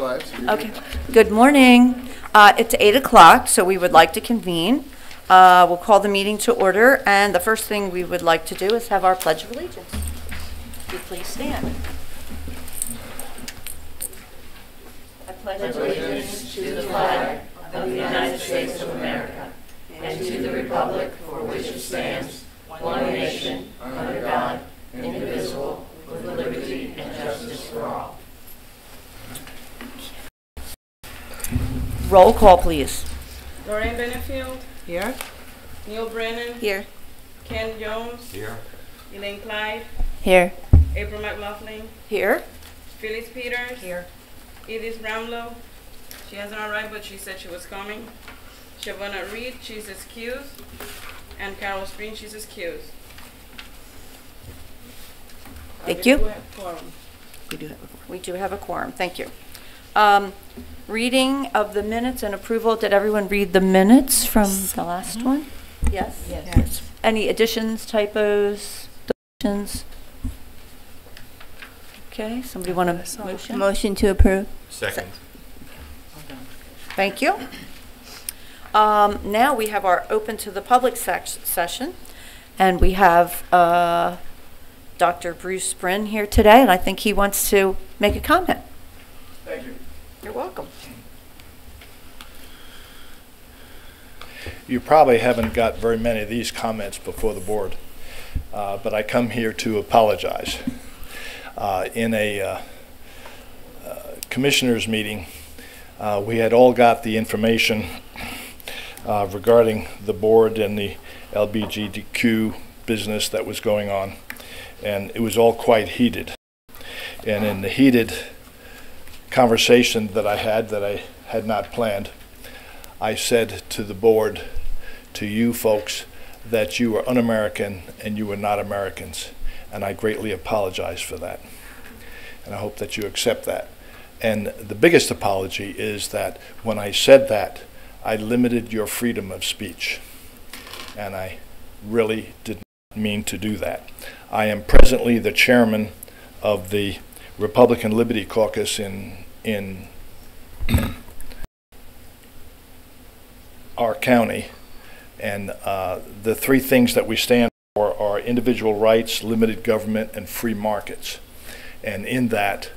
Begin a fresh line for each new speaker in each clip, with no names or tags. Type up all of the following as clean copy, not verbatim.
Okay. Good morning. It's 8 o'clock, so we would like to convene. We'll call the meeting to order, and the first thing we would like to do is have our Pledge of Allegiance. Would you please stand? I pledge allegiance to the flag of the United States of America and to the republic for which it stands, one nation, under God, indivisible, with liberty and justice for all. Roll call, please.
Lorraine Benefield.
Here.
Neil Brennan.
Here.
Ken Jones.
Here.
Elaine Clyde.
Here.
April McLaughlin.
Here.
Phyllis Peters.
Here.
Edith Ramlow. She hasn't arrived, but she said she was coming. Shavonna Reed, she's excused. And Carol Spreen, she's excused.
Thank you.
Quorum.
We do have a quorum. Thank you. Reading of the minutes and approval. Did everyone read the minutes from the last one? Yes? Yes. Any additions, typos, deletions? Okay, somebody want a motion?
Motion to approve.
Second.
Thank you. Now we have our open to the public session, and we have Dr. Bruce Brin here today, and I think he wants to make a comment.
Thank you.
You're welcome.
You probably haven't got very many of these comments before the board, but I come here to apologize. In a commissioners meeting, we had all got the information regarding the board and the LGBTQ business that was going on, and it was all quite heated. And in the heated conversation that I had not planned, I said to the board, to you folks, that you are un-American and you are not Americans, and I greatly apologize for that. And I hope that you accept that. And the biggest apology is that when I said that, I limited your freedom of speech, and I really did not mean to do that. I am presently the chairman of the Republican Liberty Caucus in our county, and the three things that we stand for are individual rights, limited government, and free markets. And in that,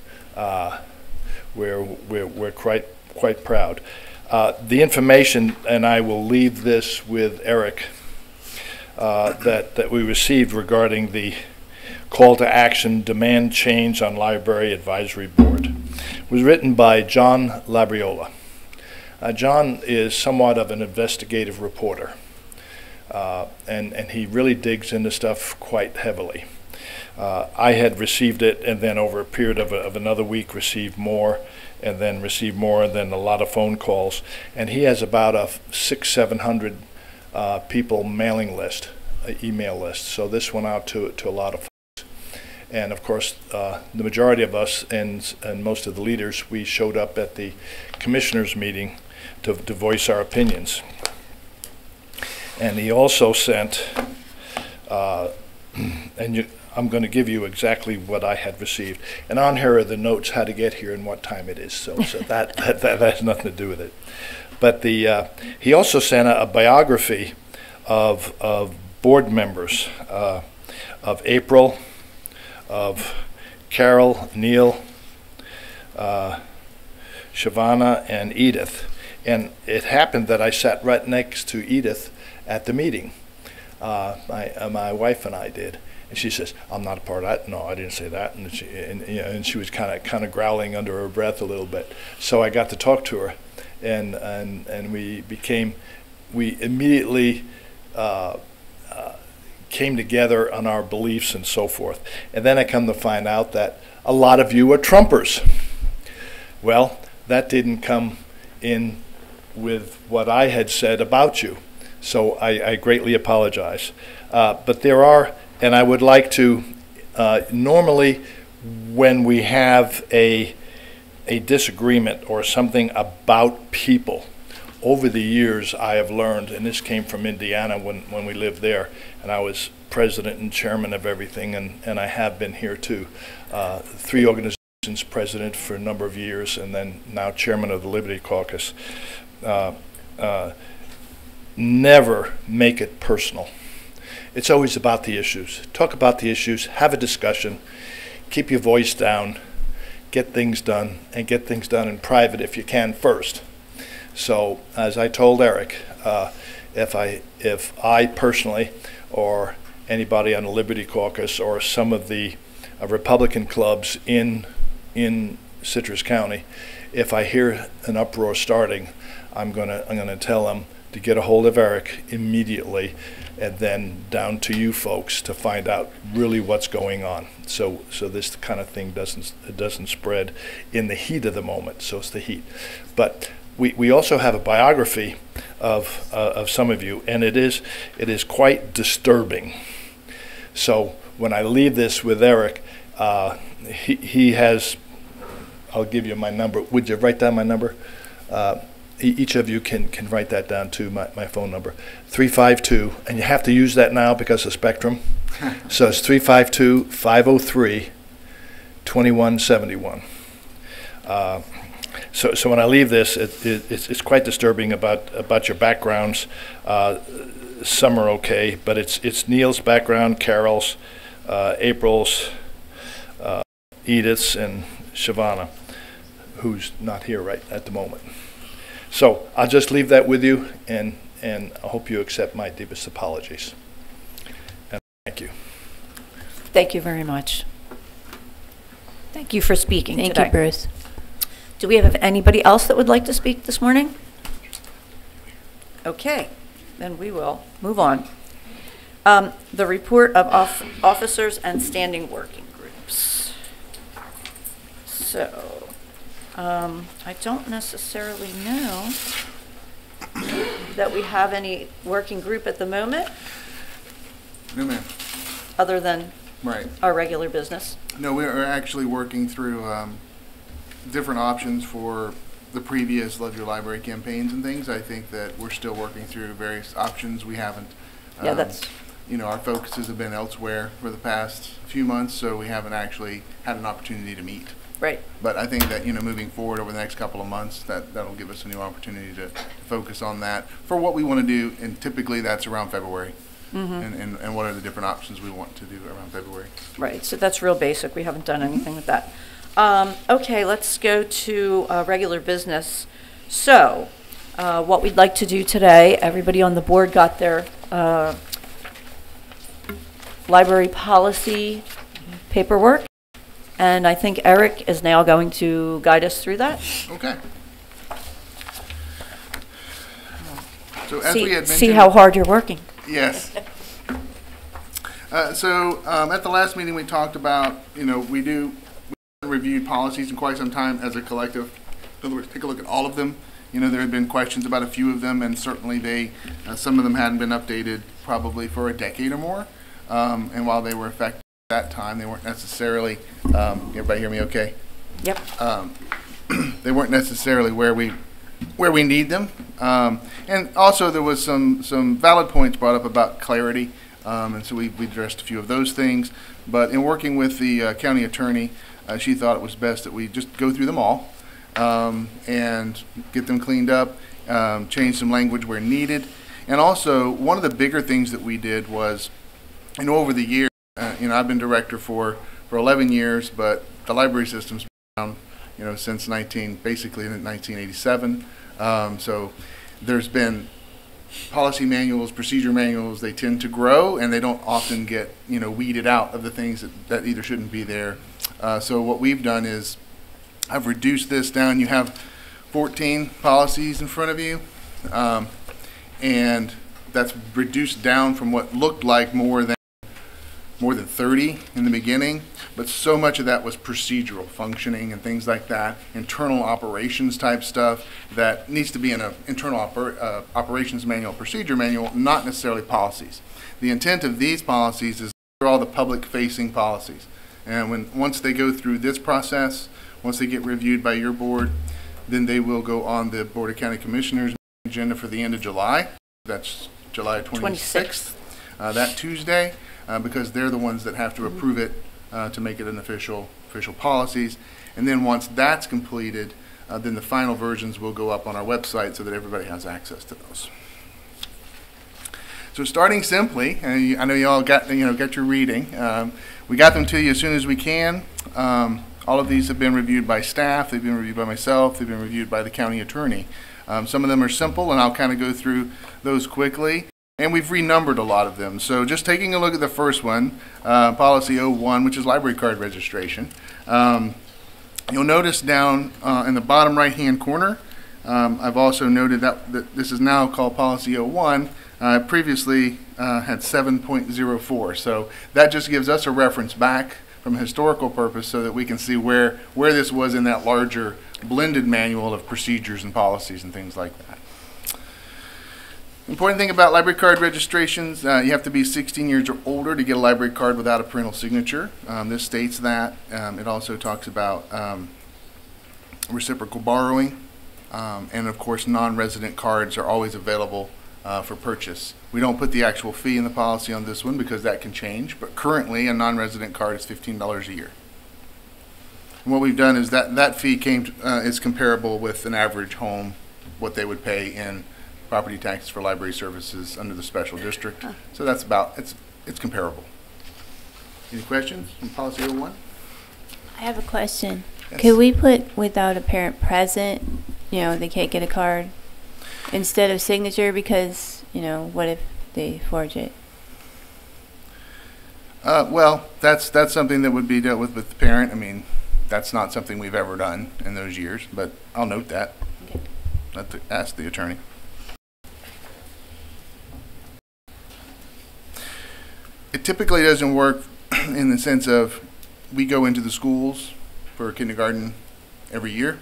we're quite proud. The information, and I will leave this with Eric, that we received regarding the call to action demand change on Library Advisory Board was written by John Labriola. John is somewhat of an investigative reporter, and he really digs into stuff quite heavily. I had received it, and then over a period of another week received more, and then received more, and then a lot of phone calls. And he has about a 600-700 people mailing list, email list. So this went out to a lot of folks. And of course, the majority of us and most of the leaders, we showed up at the commissioners meeting to voice our opinions. And he also sent, I'm going to give you exactly what I had received. And on here are the notes how to get here and what time it is. So that has nothing to do with it. But he also sent a biography of board members, of April, of Carol, Neil, Shavonna, and Edith. And it happened that I sat right next to Edith at the meeting. My wife and I did. And she says, "I'm not a part of that." No, I didn't say that. And she was kind of growling under her breath a little bit. So I got to talk to her, and we immediately came together on our beliefs and so forth. And then I come to find out that a lot of you are Trumpers. Well, that didn't come in with what I had said about you. So I greatly apologize. But there are, and I would like to, normally when we have a disagreement or something about people, over the years I have learned, and this came from Indiana when we lived there, and I was president and chairman of everything, and I have been here too. 3 organizations president for a number of years, and then now chairman of the Liberty Caucus. Never make it personal. It's always about the issues. Talk about the issues, have a discussion, keep your voice down, get things done, and get things done in private if you can first. So, as I told Eric, if I personally, or anybody on the Liberty Caucus, or some of the Republican clubs in Citrus County, if I hear an uproar starting, I'm gonna tell them to get a hold of Eric immediately, and then down to you folks to find out really what's going on. So this kind of thing doesn't spread in the heat of the moment. So it's the heat, but we also have a biography of some of you, and it is quite disturbing. So when I leave this with Eric, he has, I'll give you my number. Would you write down my number? Each of you can write that down too, my phone number. 352, and you have to use that now because of Spectrum. So it's 352-503-2171. So when I leave this, it's quite disturbing about your backgrounds. Some are okay, but it's Neil's background, Carol's, April's, Edith's, and Shavana, who's not here right at the moment. So I'll just leave that with you, and I hope you accept my deepest apologies. And thank you.
Thank you very much. Thank you for speaking today.
Thank you, Bruce.
Do we have anybody else that would like to speak this morning? Okay, then we will move on. The report of officers and standing working groups. So, I don't necessarily know that we have any working group at the moment,
No, ma'am.
other than
Right.
our regular business.
No, we are actually working through different options for the previous Love Your Library campaigns and things. I think that we're still working through various options. We haven't.
Yeah, that's,
Our focuses have been elsewhere for the past few months, so we haven't actually had an opportunity to meet.
right.
But I think that, moving forward over the next couple of months, that'll give us a new opportunity to focus on that for what we want to do, and typically that's around February. And what are the different options we want to do around February.
Right, so that's real basic. We haven't done anything with that. Okay, let's go to regular business. So, what we'd like to do today, everybody on the board got their library policy paperwork, and I think Eric is now going to guide us through that.
Okay. So as we had mentioned.
See how hard you're working.
Yes. So at the last meeting, we talked about, we haven't reviewed policies in quite some time as a collective. In other words, take a look at all of them. There had been questions about a few of them, and certainly some of them hadn't been updated probably for a decade or more. And while they were effective at that time, they weren't necessarily, everybody hear me okay?
Yep.
They weren't necessarily where we need them. And also there was some valid points brought up about clarity, and so we addressed a few of those things. But in working with the county attorney, she thought it was best that we just go through them all and get them cleaned up, change some language where needed. And also, one of the bigger things that we did was, over the years, I've been director for 11 years, but the library system's been around, since basically 1987. So there's been policy manuals, procedure manuals. They tend to grow, and they don't often get, weeded out of the things that either shouldn't be there. So what we've done is I've reduced this down. You have 14 policies in front of you, and that's reduced down from what looked like more than 30 in the beginning, but so much of that was procedural functioning and things like that, internal operations type stuff that needs to be in an internal operations manual, procedure manual, not necessarily policies. The intent of these policies is they're all the public-facing policies, and once they go through this process, once they get reviewed by your board, then they will go on the Board of County Commissioners agenda for the end of July. That's July 26th. That Tuesday. Because they're the ones that have to approve it to make it an official policies. And then once that's completed, then the final versions will go up on our website so that everybody has access to those. So starting simply, I know you all got your reading. We got them to you as soon as we can. All of these have been reviewed by staff. They've been reviewed by myself. They've been reviewed by the county attorney. Some of them are simple, and I'll kind of go through those quickly. And we've renumbered a lot of them. So just taking a look at the first one, Policy 01, which is library card registration. You'll notice down in the bottom right-hand corner, I've also noted that this is now called Policy 01. Previously had 7.04. So that just gives us a reference back from a historical purpose so that we can see where this was in that larger blended manual of procedures and policies and things like that. Important thing about library card registrations, you have to be 16 years or older to get a library card without a parental signature. This states that. It also talks about reciprocal borrowing, and of course non-resident cards are always available for purchase. We don't put the actual fee in the policy on this one because that can change, but currently a non-resident card is $15 a year. And what we've done is that fee is comparable with an average home, what they would pay in property taxes for library services under the special district. So that's it's comparable. Any questions on Policy 01?
I have a question.
Yes.
Could we put without a parent present, they can't get a card instead of signature because, what if they forge it?
Well, that's something that would be dealt with the parent. I mean, that's not something we've ever done in those years, but I'll note that. Okay. Ask the attorney. It typically doesn't work in the sense of we go into the schools for kindergarten every year.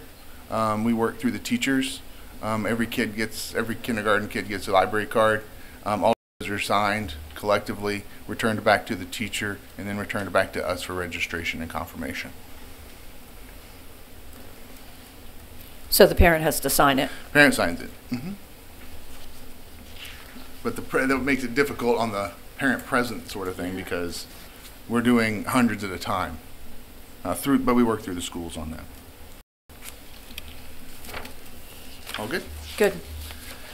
We work through the teachers. Every kindergarten kid gets a library card. All of those are signed collectively, returned back to the teacher, and then returned back to us for registration and confirmation.
So the parent has to sign it.
Parent signs it. Mm-hmm. But that makes it difficult on the parent present sort of thing because we're doing hundreds at a time. But we work through the schools on that. All good?
Good.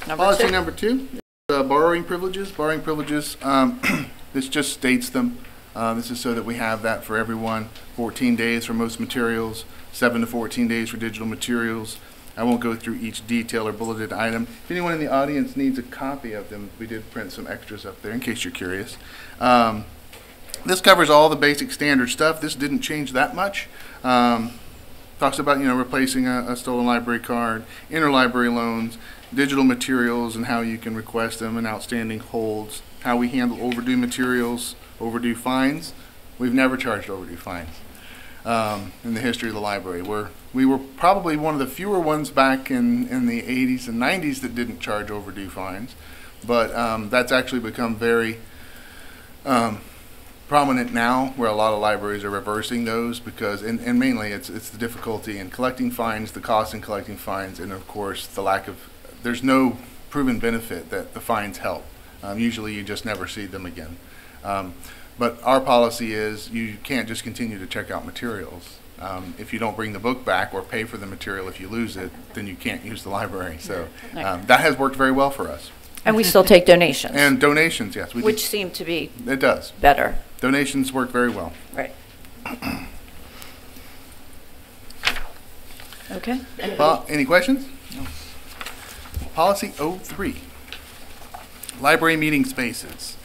Policy number 2, borrowing privileges. Borrowing privileges, this just states them. This is so that we have that for everyone. 14 days for most materials, 7 to 14 days for digital materials. I won't go through each detail or bulleted item. If anyone in the audience needs a copy of them, we did print some extras up there in case you're curious. This covers all the basic standard stuff. This didn't change that much. Talks about replacing a stolen library card, interlibrary loans, digital materials and how you can request them, and outstanding holds, how we handle overdue materials, overdue fines. We've never charged overdue fines in the history of the library. We were probably one of the fewer ones back in the 80s and 90s that didn't charge overdue fines, but that's actually become very prominent now, where a lot of libraries are reversing those because, and mainly it's the difficulty in collecting fines, the cost in collecting fines, and of course the lack of, there's no proven benefit that the fines help. Usually you just never see them again. But our policy is you can't just continue to check out materials. If you don't bring the book back or pay for the material if you lose it, then you can't use the library. So that has worked very well for us.
And we still take donations.
And donations, yes. We
which
do.
seem to be
It does.
better.
Donations work very well.
Right. Okay.
Any questions? No. Policy 03, library meeting spaces.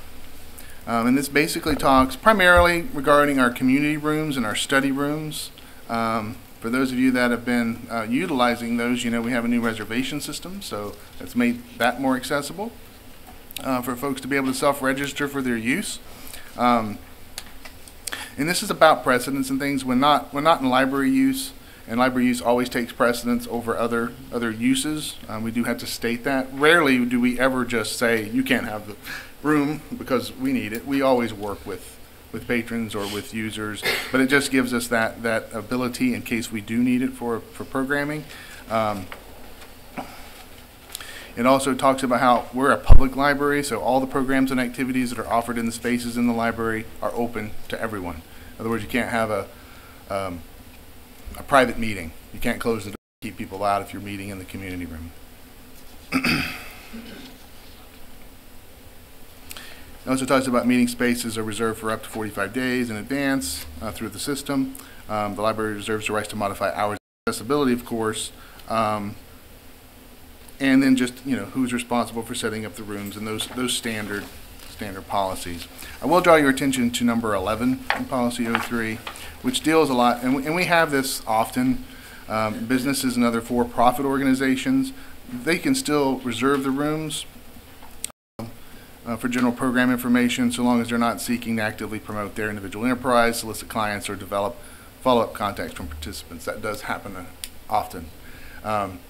And this basically talks primarily regarding our community rooms and our study rooms. For those of you that have been utilizing those, we have a new reservation system, so that's made that more accessible for folks to be able to self-register for their use. And this is about precedence and things. We're not in library use, and library use always takes precedence over other uses. We do have to state that. Rarely do we ever just say you can't have the room because we need it. We always work with patrons or with users, but it just gives us that ability in case we do need it for programming. It also talks about how we're a public library, so all the programs and activities that are offered in the spaces in the library are open to everyone. In other words, you can't have a private meeting. You can't close the door and keep people out if you're meeting in the community room. It also talks about meeting spaces are reserved for up to 45 days in advance through the system. The library reserves the right to modify hours of accessibility, of course. And then just, who's responsible for setting up the rooms and those standard policies. I will draw your attention to number 11 in Policy 03, which deals a lot, and we have this often. Businesses and other for-profit organizations, they can still reserve the rooms for general program information so long as they're not seeking to actively promote their individual enterprise, solicit clients, or develop follow-up contacts from participants. That does happen often.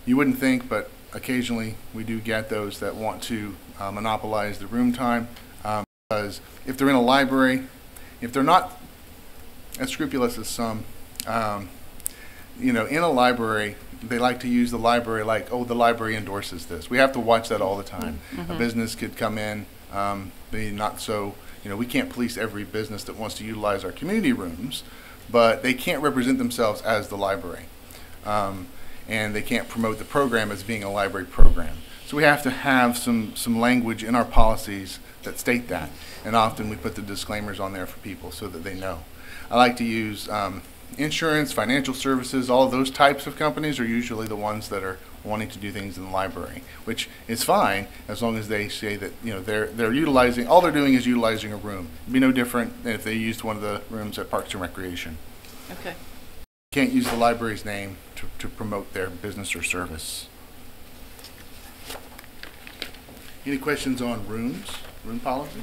You wouldn't think, but occasionally we do get those that want to monopolize the room time, because if they're in a library, if they're not as scrupulous as some, in a library, they like to use the library like, oh, the library endorses this. We have to watch that all the time. A business could come in, be not so, we can't police every business that wants to utilize our community rooms, but they can't represent themselves as the library. And they can't promote the program as being a library program. So we have to have some language in our policies that state that. And often we put the disclaimers on there for people so that they know. I like to use insurance, financial services, all of those types of companies are usually the ones that are wanting to do things in the library, which is fine as long as they say that they're utilizing, all they're doing is utilizing a room. It'd be no different than if they used one of the rooms at Parks and Recreation.
Okay.
Can't use the library's name to promote their business or service. Any questions on room policy?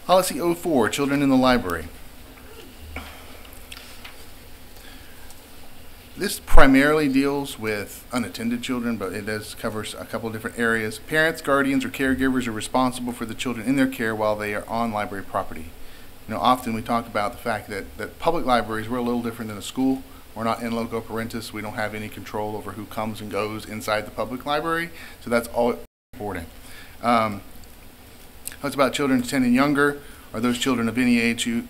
Policy 04, Children in the Library. This primarily deals with unattended children, but it does cover a couple of different areas. Parents, guardians, or caregivers are responsible for the children in their care while they are on library property. Often we talk about the fact that public libraries, we're a little different than a school. We're not in loco parentis. We don't have any control over who comes and goes inside the public library, so that's all important. It's about children 10 and younger, or those children of any age who,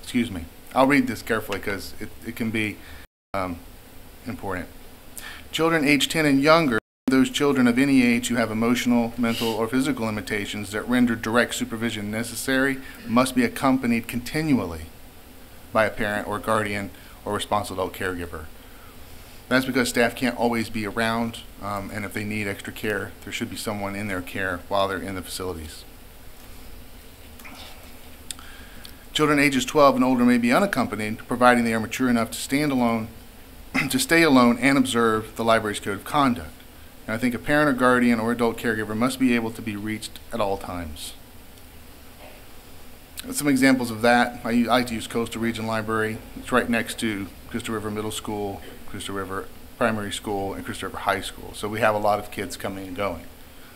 excuse me, I'll read this carefully because it can be important. Children age 10 and younger, those children of any age who have emotional, mental, or physical limitations that render direct supervision necessary must be accompanied continually by a parent or guardian or responsible adult caregiver. That's because staff can't always be around, and if they need extra care, there should be someone in their care while they're in the facilities. Children ages 12 and older may be unaccompanied, providing they are mature enough to stand alone, to stay alone and observe the library's code of conduct. And I think a parent or guardian or adult caregiver must be able to be reached at all times. Some examples of that, I like to use Coastal Region Library. It's right next to Crystal River Middle School, Crystal River Primary School, and Crystal River High School. So we have a lot of kids coming and going.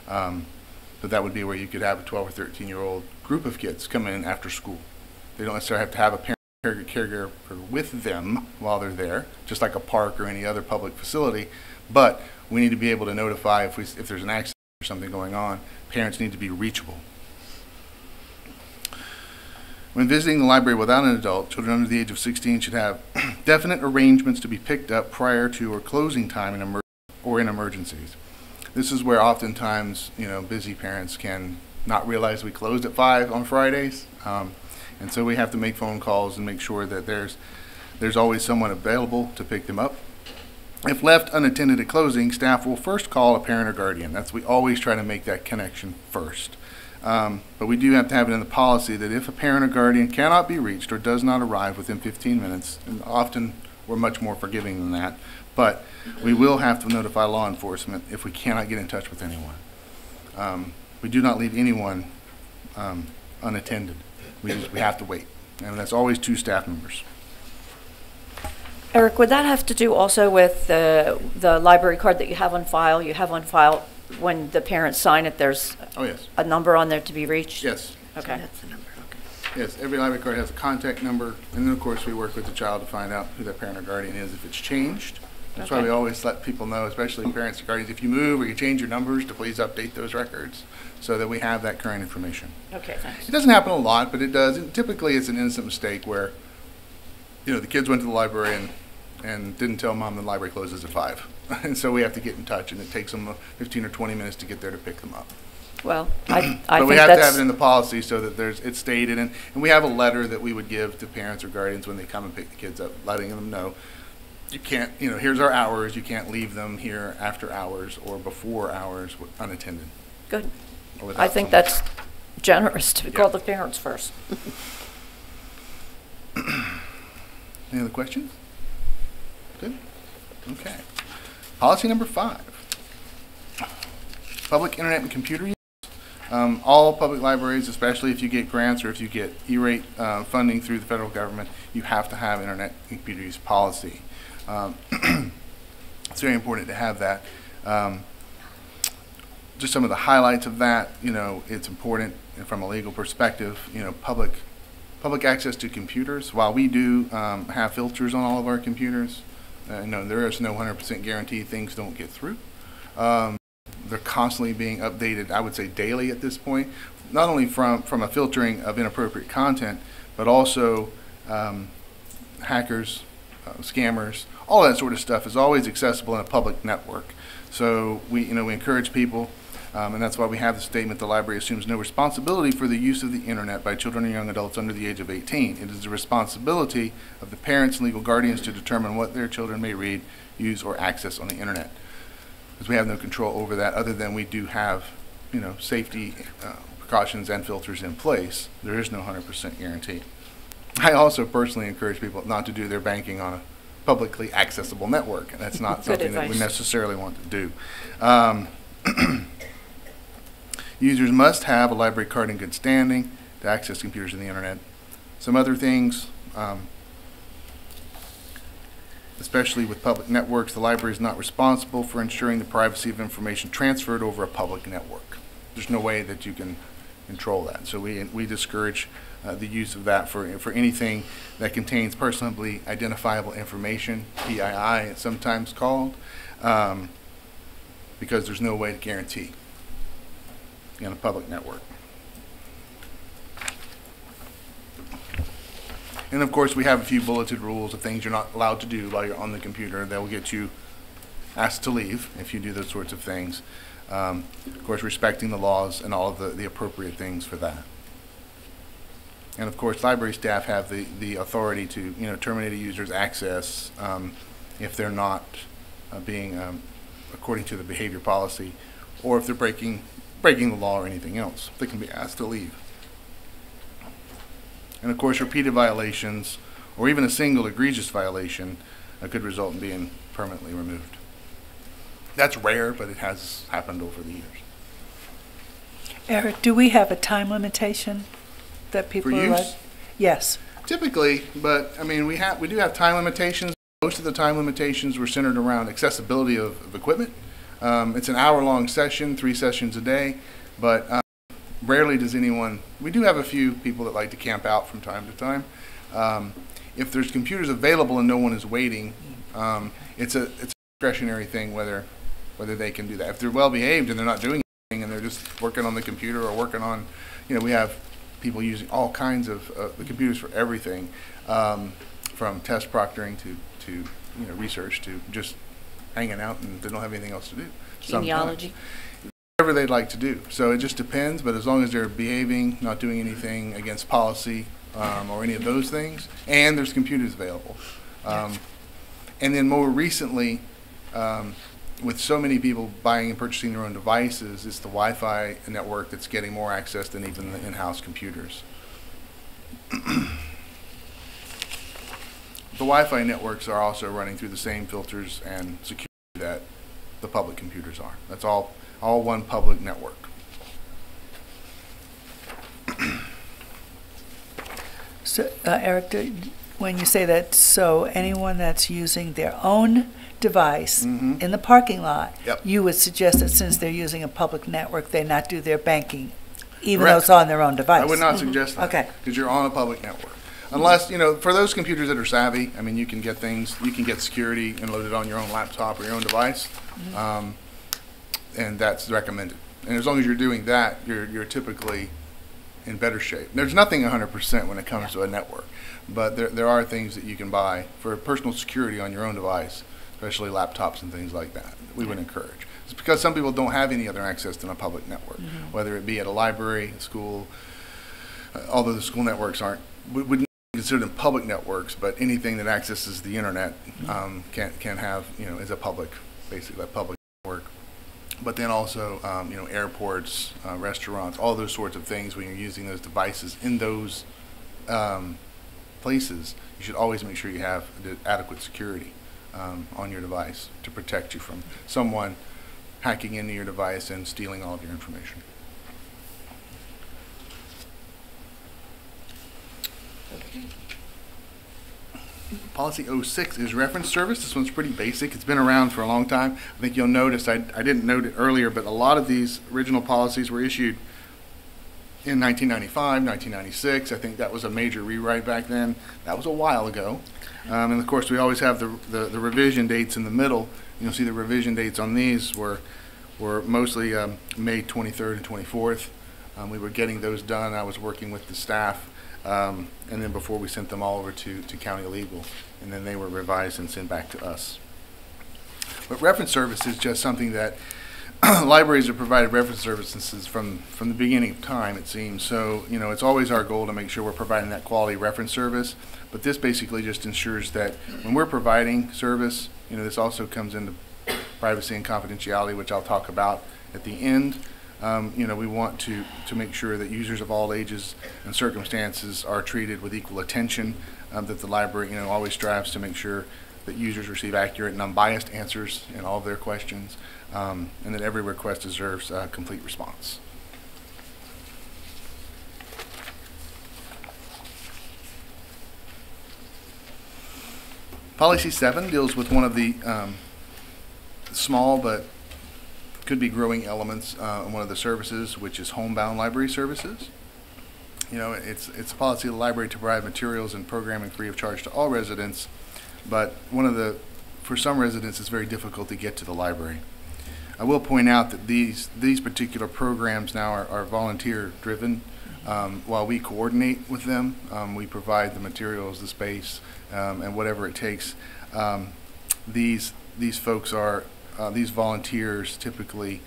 But that would be where you could have a 12 or 13-year-old group of kids come in after school. They don't necessarily have to have a parent or caregiver with them while they're there, just like a park or any other public facility. But we need to be able to notify if there's an accident or something going on. Parents need to be reachable. When visiting the library without an adult, children under the age of 16 should have definite arrangements to be picked up prior to or closing time in emergencies. This is where oftentimes, busy parents can not realize we closed at 5 on Fridays. And so we have to make phone calls and make sure that there's always someone available to pick them up. If left unattended at closing, staff will first call a parent or guardian. We always try to make that connection first. But we do have to have it in the policy that if a parent or guardian cannot be reached or does not arrive within 15 minutes, and often we're much more forgiving than that, but we will have to notify law enforcement if we cannot get in touch with anyone. We do not leave anyone unattended. We have to wait, and that's always 2 staff members.
Eric, would that have to do also with the library card that you have on file? You have on file when the parents sign it, there's a number on there to be reached?
Yes.
Okay.
That's the number, okay.
Yes, every library card has a contact number, and then of course we work with the child to find out who that parent or guardian is if it's changed. That's why
Okay.
we always let people know, especially parents and guardians, if you move or you change your numbers, to please update those records so that we have that current information.
Okay, thanks.
It doesn't happen a lot, but it does. And typically, it's an innocent mistake where, the kids went to the library and didn't tell mom the library closes at 5. And so we have to get in touch, and it takes them 15 or 20 minutes to get there to pick them up.
Well, I
But we
think
have to have
that's,
it in the policy so that it's stated, and we have a letter that we would give to parents or guardians when they come and pick the kids up, letting them know, you can't, here's our hours, you can't leave them here after hours or before hours unattended.
good.
Or without
I think
someone.
that's generous to
Yeah.
call the parents first.
Any other questions? Good. Okay. Policy number 5. Public internet and computer use. All public libraries, especially if you get grants or if you get E-rate funding through the federal government, you have to have internet and computer use policy. It's very important to have that. Just some of the highlights of that, it's important from a legal perspective, public access to computers. While we do have filters on all of our computers, there is no 100% guarantee things don't get through. They're constantly being updated, I would say daily at this point, not only from a filtering of inappropriate content, but also hackers, scammers, all that sort of stuff is always accessible in a public network. So we encourage people, and that's why we have the statement, the library assumes no responsibility for the use of the internet by children or young adults under the age of 18. It is the responsibility of the parents and legal guardians to determine what their children may read, use, or access on the internet. Because we have no control over that other than we do have, safety precautions and filters in place. There is no 100% guarantee. I also personally encourage people not to do their banking on a publicly accessible network, and that's not
Good
something that we
advice.
necessarily want to do. Users must have a library card in good standing to access computers and the internet. Some other things, especially with public networks, the library is not responsible for ensuring the privacy of information transferred over a public network. There's no way that you can control that. So we discourage the use of that for anything that contains personally identifiable information, PII it's sometimes called, because there's no way to guarantee in a public network. And of course, we have a few bulleted rules of things you're not allowed to do while you're on the computer that will get you asked to leave if you do those sorts of things. Of course, respecting the laws and all of the appropriate things for that. And of course, library staff have the authority to terminate a user's access if they're not being according to the behavior policy, or if they're breaking the law or anything else. They can be asked to leave. And of course, repeated violations or even a single egregious violation could result in being permanently removed. That's rare, but it has happened over the years.
Eric, do we have a time limitation that people
For
are
use?
like? Yes.
Typically, but I mean, we do have time limitations. Most of the time limitations were centered around accessibility of equipment. It's an hour-long session, 3 sessions a day, but rarely does anyone. We do have a few people that like to camp out from time to time. If there's computers available and no one is waiting, it's a discretionary thing whether they can do that. If they're well behaved and they're not doing anything and they're just working on the computer or working on, we have people using all kinds of the computers for everything, from test proctoring to research to just hanging out, and they don't have anything else to do.
Genealogy.
Whatever they'd like to do. So it just depends, but as long as they're behaving, not doing anything against policy or any of those things, and there's computers available. And then more recently, with so many people buying and purchasing their own devices, it's the Wi-Fi network that's getting more access than even the in-house computers. The Wi-Fi networks are also running through the same filters and security that the public computers are. That's all one public network.
So, Eric, when you say that, so anyone that's using their own device
Mhm.
in the parking lot,
Yep.
you would suggest that since they're using a public network, they not do their banking, even though
Correct.
it's on their own device?
I would not suggest that.
Okay.
Because you're on a public network. Unless, you know, for those computers that are savvy, I mean, you can get things, you can get security and load it on your own laptop or your own device, and that's recommended. And as long as you're doing that, you're typically in better shape. There's nothing 100% when it comes to a network, but there are things that you can buy for personal security on your own device, especially laptops and things like that. We would encourage. It's because some people don't have any other access than a public network, whether it be at a library, a school, although the school networks wouldn't consider them public networks, but anything that accesses the internet can have, you know, is a public, basically a public network. But then also, you know, airports, restaurants, all those sorts of things, when you're using those devices in those places, you should always make sure you have adequate security on your device to protect you from someone hacking into your device and stealing all of your information. Policy 06 is reference service. This one's pretty basic. It's been around for a long time. I think you'll notice, I didn't note it earlier, but a lot of these original policies were issued in 1995, 1996. I think that was a major rewrite back then. That was a while ago. And of course, we always have the revision dates in the middle. You'll see the revision dates on these were mostly May 23rd and 24th. We were getting those done. I was working with the staff. And then before we sent them all over to county legal, and then they were revised and sent back to us. But reference service is just something that libraries have provided reference services from the beginning of time, it seems. So, you know, it's always our goal to make sure we're providing that quality reference service. But this basically just ensures that when we're providing service, you know, this also comes into privacy and confidentiality, which I'll talk about at the end. You know, we want to make sure that users of all ages and circumstances are treated with equal attention, that the library, you know, always strives to make sure that users receive accurate and unbiased answers in all of their questions, and that every request deserves a complete response. Policy 7 deals with one of the small but could be growing elements in one of the services, which is homebound library services. You know, it's a policy of the library to provide materials and programming free of charge to all residents, but for some residents it's very difficult to get to the library. I will point out that these particular programs now are volunteer driven. While we coordinate with them, we provide the materials, the space, and whatever it takes. These folks are these volunteers typically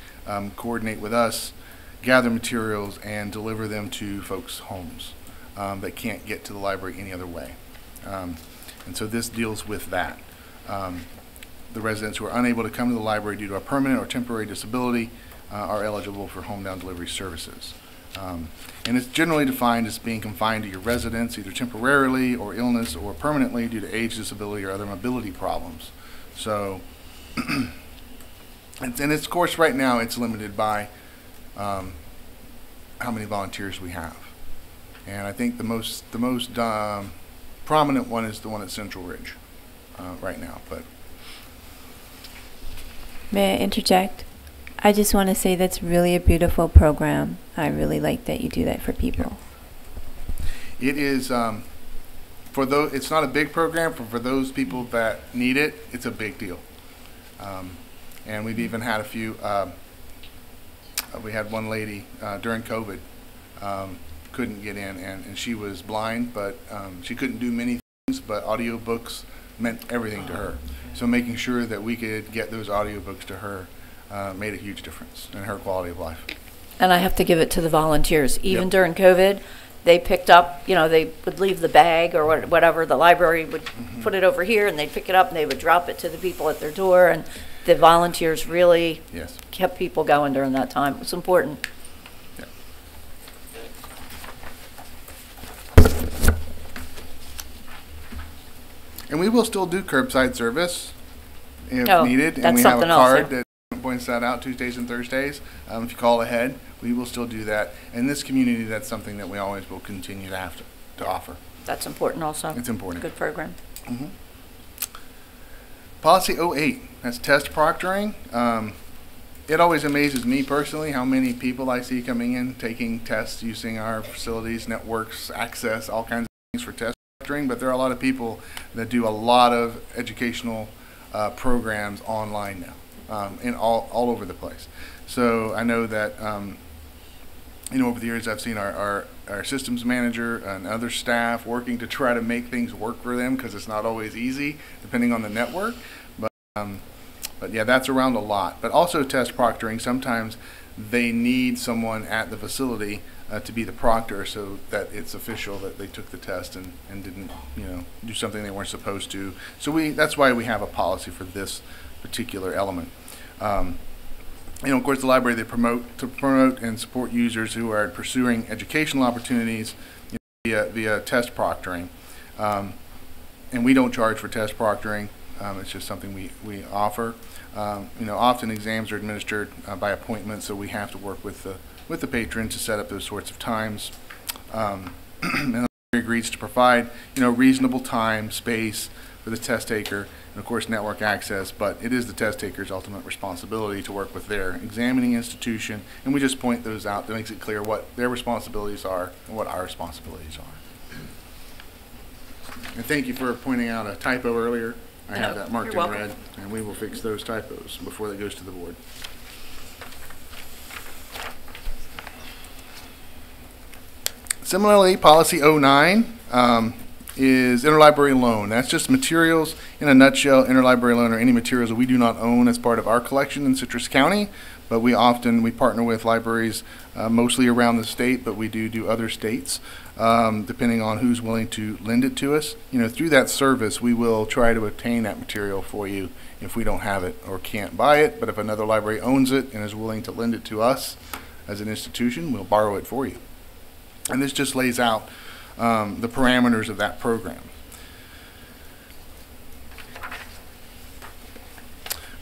coordinate with us, gather materials, and deliver them to folks' homes that can't get to the library any other way. And so this deals with that. The residents who are unable to come to the library due to a permanent or temporary disability are eligible for homebound delivery services. And it's generally defined as being confined to your residence, either temporarily or illness or permanently due to age, disability, or other mobility problems. So, and it's, of course, right now it's limited by how many volunteers we have. And I think the most prominent one is the one at Central Ridge right now. But
may I interject? I just want to say that's really a beautiful program. I really like that you do that for people.
It is, for those, it's not a big program, but for those people that need it, it's a big deal. And we've even had a few, we had one lady during COVID, couldn't get in, and she was blind, but she couldn't do many things, but audiobooks meant everything to her. So making sure that we could get those audiobooks to her made a huge difference in her quality of life.
And I have to give it to the volunteers. Even
Yep.
during COVID, they picked up, you know, they would leave the bag or whatever, the library would put it over here and they'd pick it up and they would drop it to the people at their door. And the volunteers really
Yes.
kept people going during that time. It was important.
Yeah. And we will still do curbside service if
Oh,
needed. And
that's
we have a
something else,
card
yeah.
that points that out Tuesdays and Thursdays. If you call ahead, we will still do that. In this community, that's something that we always will continue to have to offer.
That's important also.
It's important.
Good program.
Mm-hmm. Policy 08, that's test proctoring. It always amazes me personally how many people I see coming in taking tests using our facilities, networks, access, all kinds of things for test but there are a lot of people that do a lot of educational programs online now, in all over the place. So I know that over the years I've seen our systems manager and other staff working to try to make things work for them, because it's not always easy depending on the network. But yeah, that's around a lot. But also test proctoring. Sometimes they need someone at the facility to be the proctor, so that it's official that they took the test and didn't do something they weren't supposed to. So that's why we have a policy for this particular element. Of course, the library, they promote and support users who are pursuing educational opportunities via test proctoring. And we don't charge for test proctoring. It's just something we offer. Often exams are administered by appointment, so we have to work with the patron to set up those sorts of times. And the library agrees to provide reasonable time, space for the test taker, and of course network access, but it is the test taker's ultimate responsibility to work with their examining institution, and we just point those out. That makes it clear what their responsibilities are and what our responsibilities are. And thank you for pointing out a typo earlier. I have that marked in red, and we will fix those typos before that goes to the board. Similarly, policy 09 is interlibrary loan. That's just materials in a nutshell. Interlibrary loan are any materials that we do not own as part of our collection in Citrus County, but we partner with libraries mostly around the state, but we do other states, depending on who's willing to lend it to us. Through that service, we will try to obtain that material for you if we don't have it or can't buy it, but if another library owns it and is willing to lend it to us as an institution, we'll borrow it for you. And this just lays out the parameters of that program.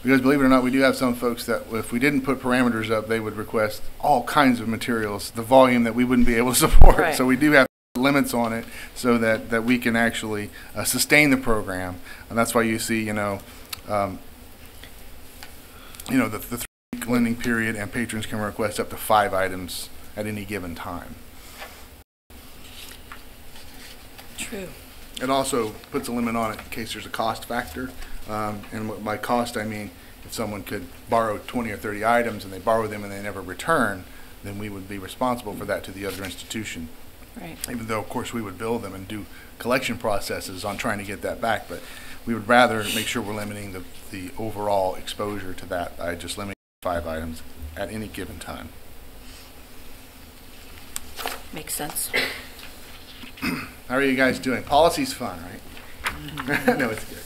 Because believe it or not, we do have some folks that if we didn't put parameters up, they would request all kinds of materials, the volume that we wouldn't be able to support. Right. So we do have limits on it so that we can actually sustain the program. And that's why you see, the 3-week lending period, and patrons can request up to 5 items at any given time.
True.
It also puts a limit on it in case there's a cost factor. And by cost, I mean if someone could borrow 20 or 30 items and they borrow them and they never return, then we would be responsible for that to the other institution.
Right.
Even though, of course, we would bill them and do collection processes on trying to get that back. But we would rather make sure we're limiting the overall exposure to that by just limiting 5 items at any given time.
Makes sense.
How are you guys doing? Policy's fun, right? No, it's good.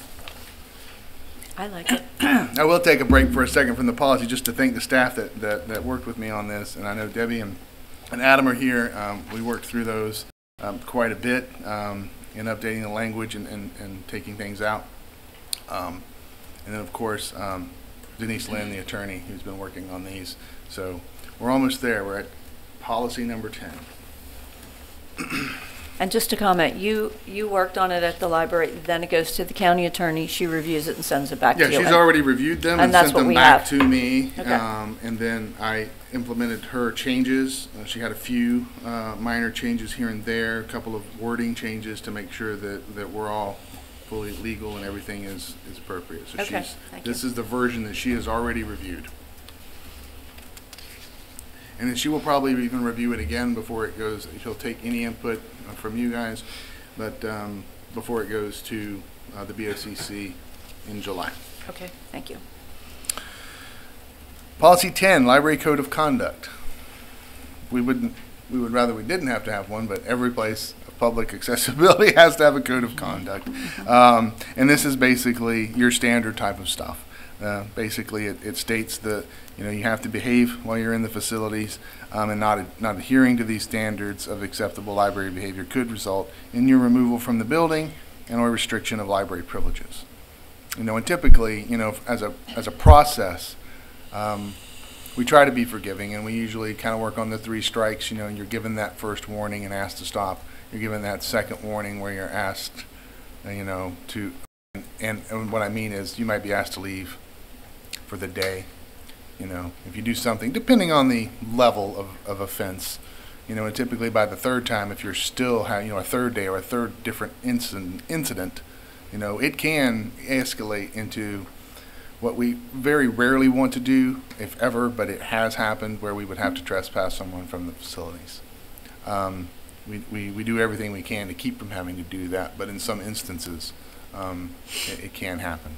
I like it.
I will take a break for a second from the policy just to thank the staff that worked with me on this. And I know Debbie and Adam are here. We worked through those quite a bit in updating the language and taking things out. And then, of course, Denise Lynn, the attorney, who's been working on these. So we're almost there. We're at policy number 10.
And just to comment, you worked on it at the library, then it goes to the county attorney, she reviews it and sends it back to you.
Yeah, she's already reviewed them and
that's
sent
what
them
we
back
have.
to me.
Okay.
And then I implemented her changes. She had a few minor changes here and there, a couple of wording changes to make sure that we're all fully legal and everything is appropriate. So
Okay,
this is the version that she has already reviewed. And then she will probably even review it again before it goes. She'll take any input from you guys, but before it goes to the BOCC in July.
Okay, thank you.
Policy 10, Library Code of Conduct. We would rather we didn't have to have one, but every place of public accessibility has to have a code of conduct. And this is basically your standard type of stuff. Basically, it states that you have to behave while you're in the facilities, and not adhering to these standards of acceptable library behavior could result in your removal from the building and/or restriction of library privileges. And typically, as a process, we try to be forgiving, and we usually kind of work on the 3 strikes. You're given that first warning and asked to stop. You're given that second warning where you're asked, to, and what I mean is you might be asked to leave for the day. If you do something, depending on the level of offense, And typically by the third time, if you're still having, a third day or a third different incident, it can escalate into what we very rarely want to do, if ever, but it has happened where we would have to trespass someone from the facilities. We do everything we can to keep from having to do that, but in some instances, it can happen.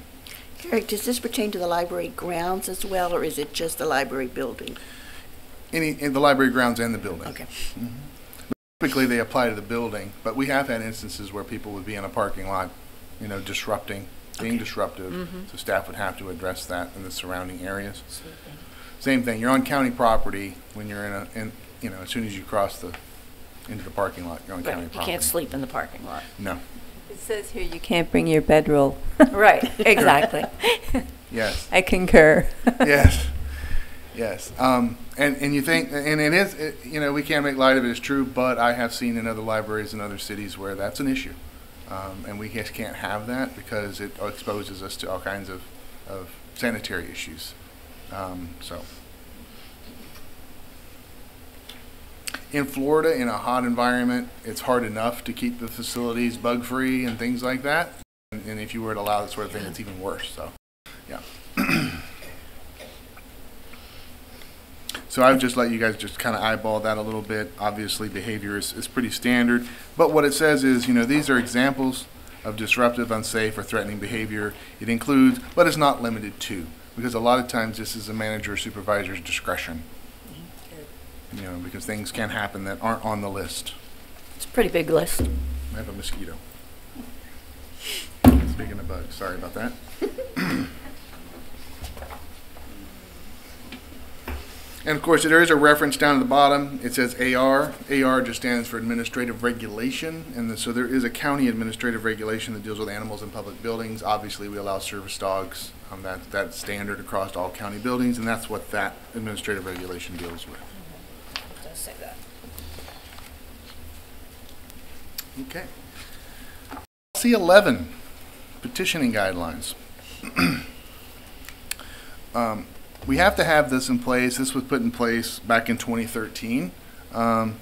Eric, does this pertain to the library grounds as well, or is it just the library building?
In the library grounds and the building.
Okay.
Typically, they apply to the building, but we have had instances where people would be in a parking lot, disrupting, being disruptive, so staff would have to address that in the surrounding areas. Same thing, you're on county property when you're as soon as you cross into the parking lot, you're on county
You
property.
can't sleep in the parking lot.
No.
It says here you can't bring your bedroll.
Right, exactly.
Yes.
I concur.
Yes. Yes. And you think, and it is, we can't make light of it, it's true, but I have seen in other libraries in other cities where that's an issue. And we just can't have that because it exposes us to all kinds of sanitary issues. In Florida, in a hot environment, it's hard enough to keep the facilities bug-free and things like that. And if you were to allow that sort of thing, it's even worse. So, yeah. So I would just let you guys just kind of eyeball that a little bit. Obviously, behavior is pretty standard. But what it says is, these are examples of disruptive, unsafe, or threatening behavior. It includes, but is not limited to, because a lot of times this is a manager or supervisor's discretion. Because things can happen that aren't on the list.
It's a pretty big list.
I have a mosquito. Speaking of bugs, sorry about that. And of course, there is a reference down at the bottom. It says AR. AR just stands for Administrative Regulation. And so there is a county administrative regulation that deals with animals in public buildings. Obviously, we allow service dogs. That's standard across all county buildings, and that's what that administrative regulation deals with.
It does say that.
Okay. C11, petitioning guidelines. We have to have this in place. This was put in place back in 2013. I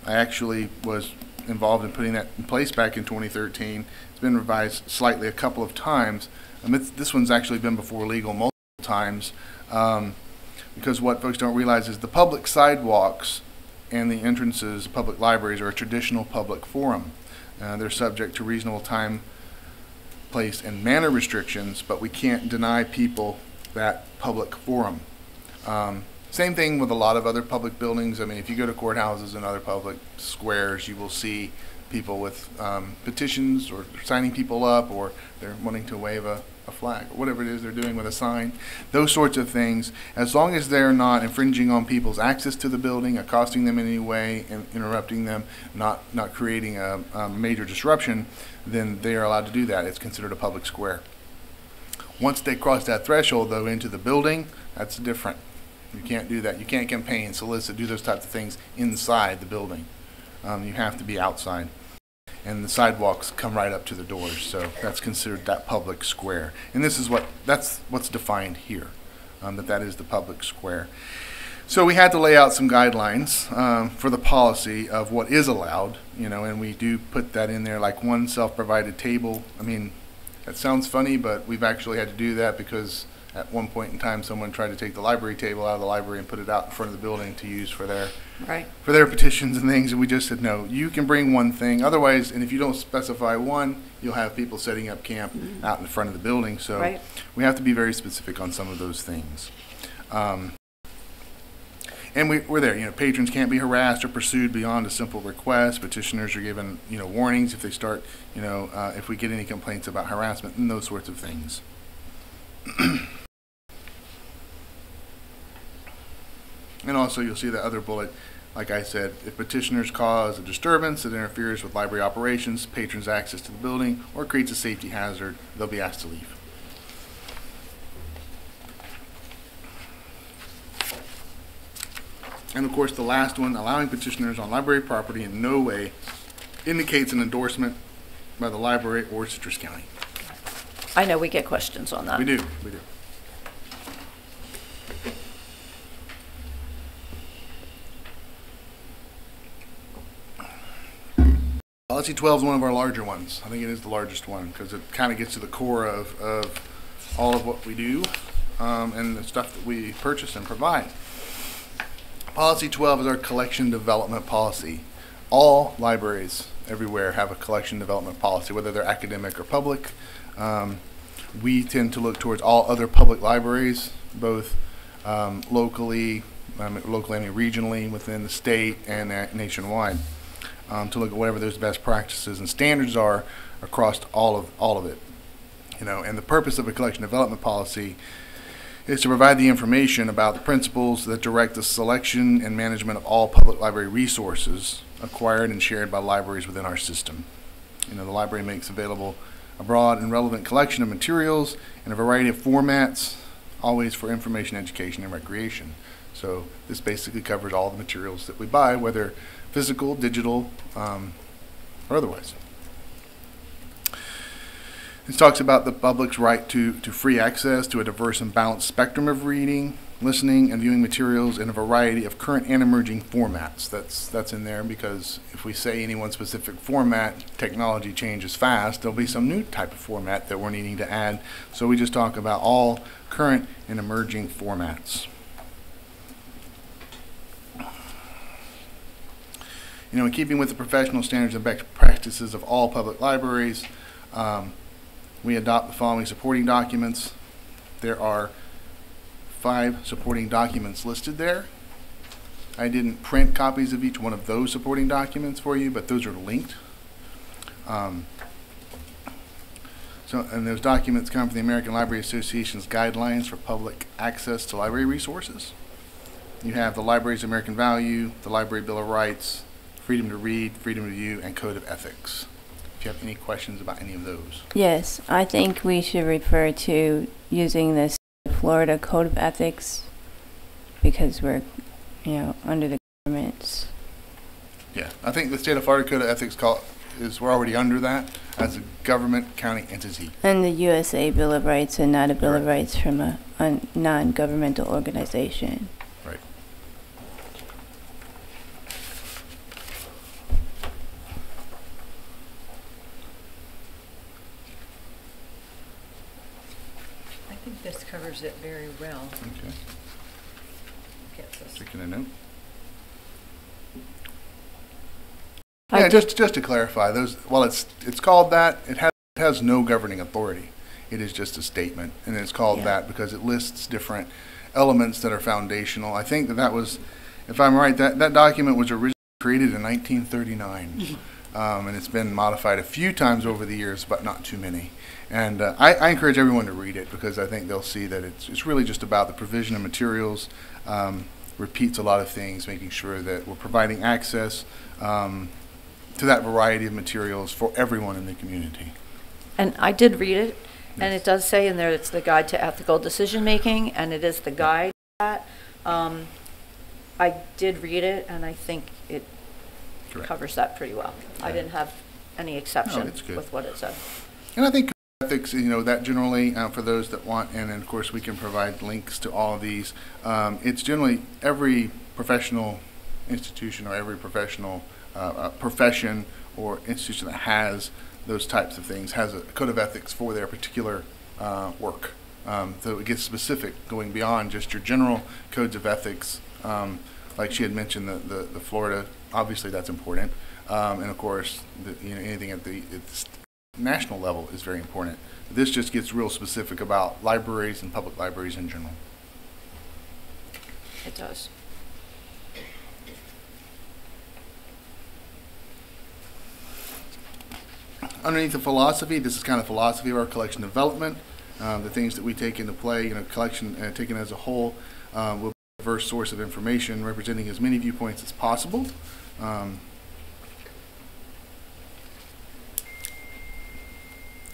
actually was involved in putting that in place back in 2013. It's been revised slightly a couple of times. This one's actually been before legal multiple times because what folks don't realize is the public sidewalks and the entrances of public libraries are a traditional public forum. They're subject to reasonable time, place, and manner restrictions, but we can't deny people that public forum. Same thing with a lot of other public buildings. I mean, if you go to courthouses and other public squares, you will see people with petitions or signing people up, or they're wanting to wave a flag, or whatever it is they're doing with a sign. Those sorts of things, as long as they're not infringing on people's access to the building, accosting them in any way, and interrupting them, not creating a major disruption, then they are allowed to do that. It's considered a public square. Once they cross that threshold, though, into the building, that's different. You can't do that. You can't campaign, solicit, do those types of things inside the building. You have to be outside. And the sidewalks come right up to the doors, so that's considered that public square. And this is that's what's defined here, that is the public square. So we had to lay out some guidelines for the policy of what is allowed, and we do put that in there, like one self-provided table. I mean, that sounds funny, but we've actually had to do that because at one point in time someone tried to take the library table out of the library and put it out in front of the building to use for their petitions and things, and we just said, no, you can bring one thing. Otherwise, and if you don't specify one, you'll have people setting up camp out in the front of the building. So we have to be very specific on some of those things. And we're there. Patrons can't be harassed or pursued beyond a simple request. Petitioners are given, warnings if they start, if we get any complaints about harassment and those sorts of things. And also, you'll see the other bullet. Like I said, if petitioners cause a disturbance that interferes with library operations, patrons' access to the building, or creates a safety hazard, they'll be asked to leave. And of course, the last one, allowing petitioners on library property in no way indicates an endorsement by the library or Citrus County.
I know we get questions on that.
We do. Policy 12 is one of our larger ones. I think it is the largest one because it kind of gets to the core of all of what we do and the stuff that we purchase and provide. Policy 12 is our collection development policy. All libraries everywhere have a collection development policy, whether they're academic or public. We tend to look towards all other public libraries, both locally, I mean regionally within the state and nationwide, to look at whatever those best practices and standards are across all of it. You know, and the purpose of a collection development policy is to provide the information about the principles that direct the selection and management of all public library resources acquired and shared by libraries within our system. You know, the library makes available a broad and relevant collection of materials in a variety of formats, always for information, education, and recreation. So this basically covers all the materials that we buy, whether physical, digital, or otherwise. This talks about the public's right to free access to a diverse and balanced spectrum of reading, listening, and viewing materials in a variety of current and emerging formats. That's in there because if we say any one specific format, technology changes fast. There'll be some new type of format that we're needing to add. So we just talk about all current and emerging formats. You know, in keeping with the professional standards and best practices of all public libraries, we adopt the following supporting documents. There are 5 supporting documents listed there. I didn't print copies of each one of those supporting documents for you, but those are linked. And those documents come from the American Library Association's guidelines for public access to library resources. You have the Library's American Value, the Library Bill of Rights, Freedom to Read, Freedom to View, and Code of Ethics. If you have any questions about any of those.
Yes, I think we should refer to using this Florida Code of Ethics because we're, you know, under the government's.
Yeah, I think the state of Florida Code of Ethics we're already under that as a government county entity.
And the USA Bill of Rights and not a Bill of Rights from a non-governmental organization.
Right.
I think this covers it very well.
Okay.
Gets us.
Taking a note. Yeah, just to clarify, those while it's called that, it has no governing authority. It is just a statement, and it's called that because it lists different elements that are foundational. I think that was, if I'm right, that document was originally created in 1939, and it's been modified a few times over the years, but not too many. And I encourage everyone to read it because I think they'll see that it's really just about the provision of materials, repeats a lot of things, making sure that we're providing access to that variety of materials for everyone in the community.
And I did read it, and it does say in there it's the guide to ethical decision making, and it is the guide to that. I did read it, and I think it covers that pretty well. Yeah. I didn't have any exception with what it said.
And I think ethics, you know, that generally for those that want, and then of course we can provide links to all of these. It's generally every professional institution or every professional profession or institution that has those types of things has a code of ethics for their particular work. So it gets specific, going beyond just your general codes of ethics. Like she had mentioned, the Florida, obviously that's important, and of course, anything at the national level is very important. This just gets real specific about libraries and public libraries in general.
It does.
Underneath the philosophy, this is kind of philosophy of our collection development. The things that we take into play, collection taken as a whole, will be a diverse source of information representing as many viewpoints as possible.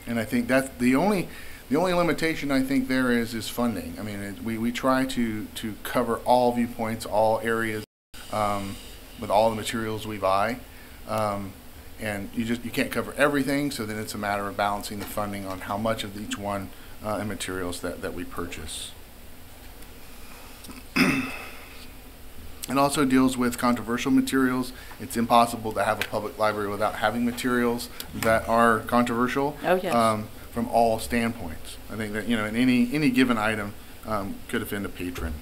And I think that's the only limitation I think there is funding. I mean, we try to cover all viewpoints, all areas, with all the materials we buy. And you can't cover everything, so then it's a matter of balancing the funding on how much of each one and materials that we purchase. It also deals with controversial materials. It's impossible to have a public library without having materials that are controversial.
Oh, yes.
From all standpoints. I think that, in any given item could offend a patron.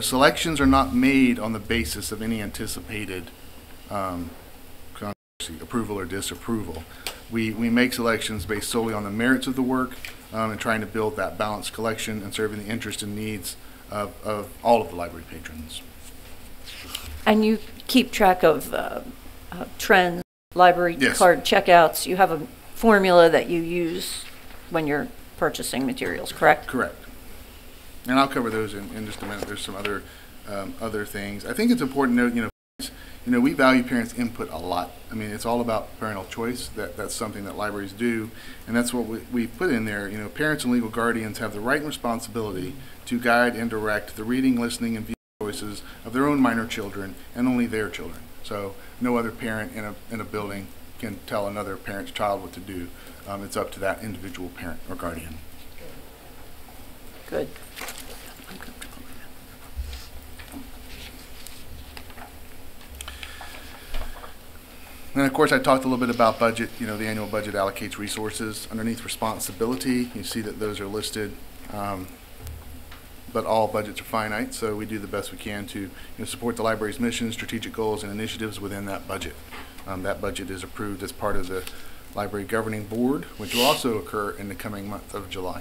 Selections are not made on the basis of any anticipated controversy, approval or disapproval. We make selections based solely on the merits of the work and trying to build that balanced collection and serving the interests and needs of all of the library patrons.
And you keep track of trends, library
Yes.
card checkouts. You have a formula that you use when you're purchasing materials, correct?
Correct. And I'll cover those in just a minute. There's some other things. I think it's important to note, we value parents' input a lot. I mean, it's all about parental choice. That's something that libraries do, and that's what we put in there. Parents and legal guardians have the right and responsibility to guide and direct the reading, listening, and viewing choices of their own minor children and only their children. So no other parent in a building can tell another parent's child what to do. It's up to that individual parent or guardian.
Good.
And of course, I talked a little bit about budget. The annual budget allocates resources. Underneath responsibility, you see that those are listed. But all budgets are finite, so we do the best we can to support the library's mission, strategic goals, and initiatives within that budget. That budget is approved as part of the Library Governing Board, which will also occur in the coming month of July.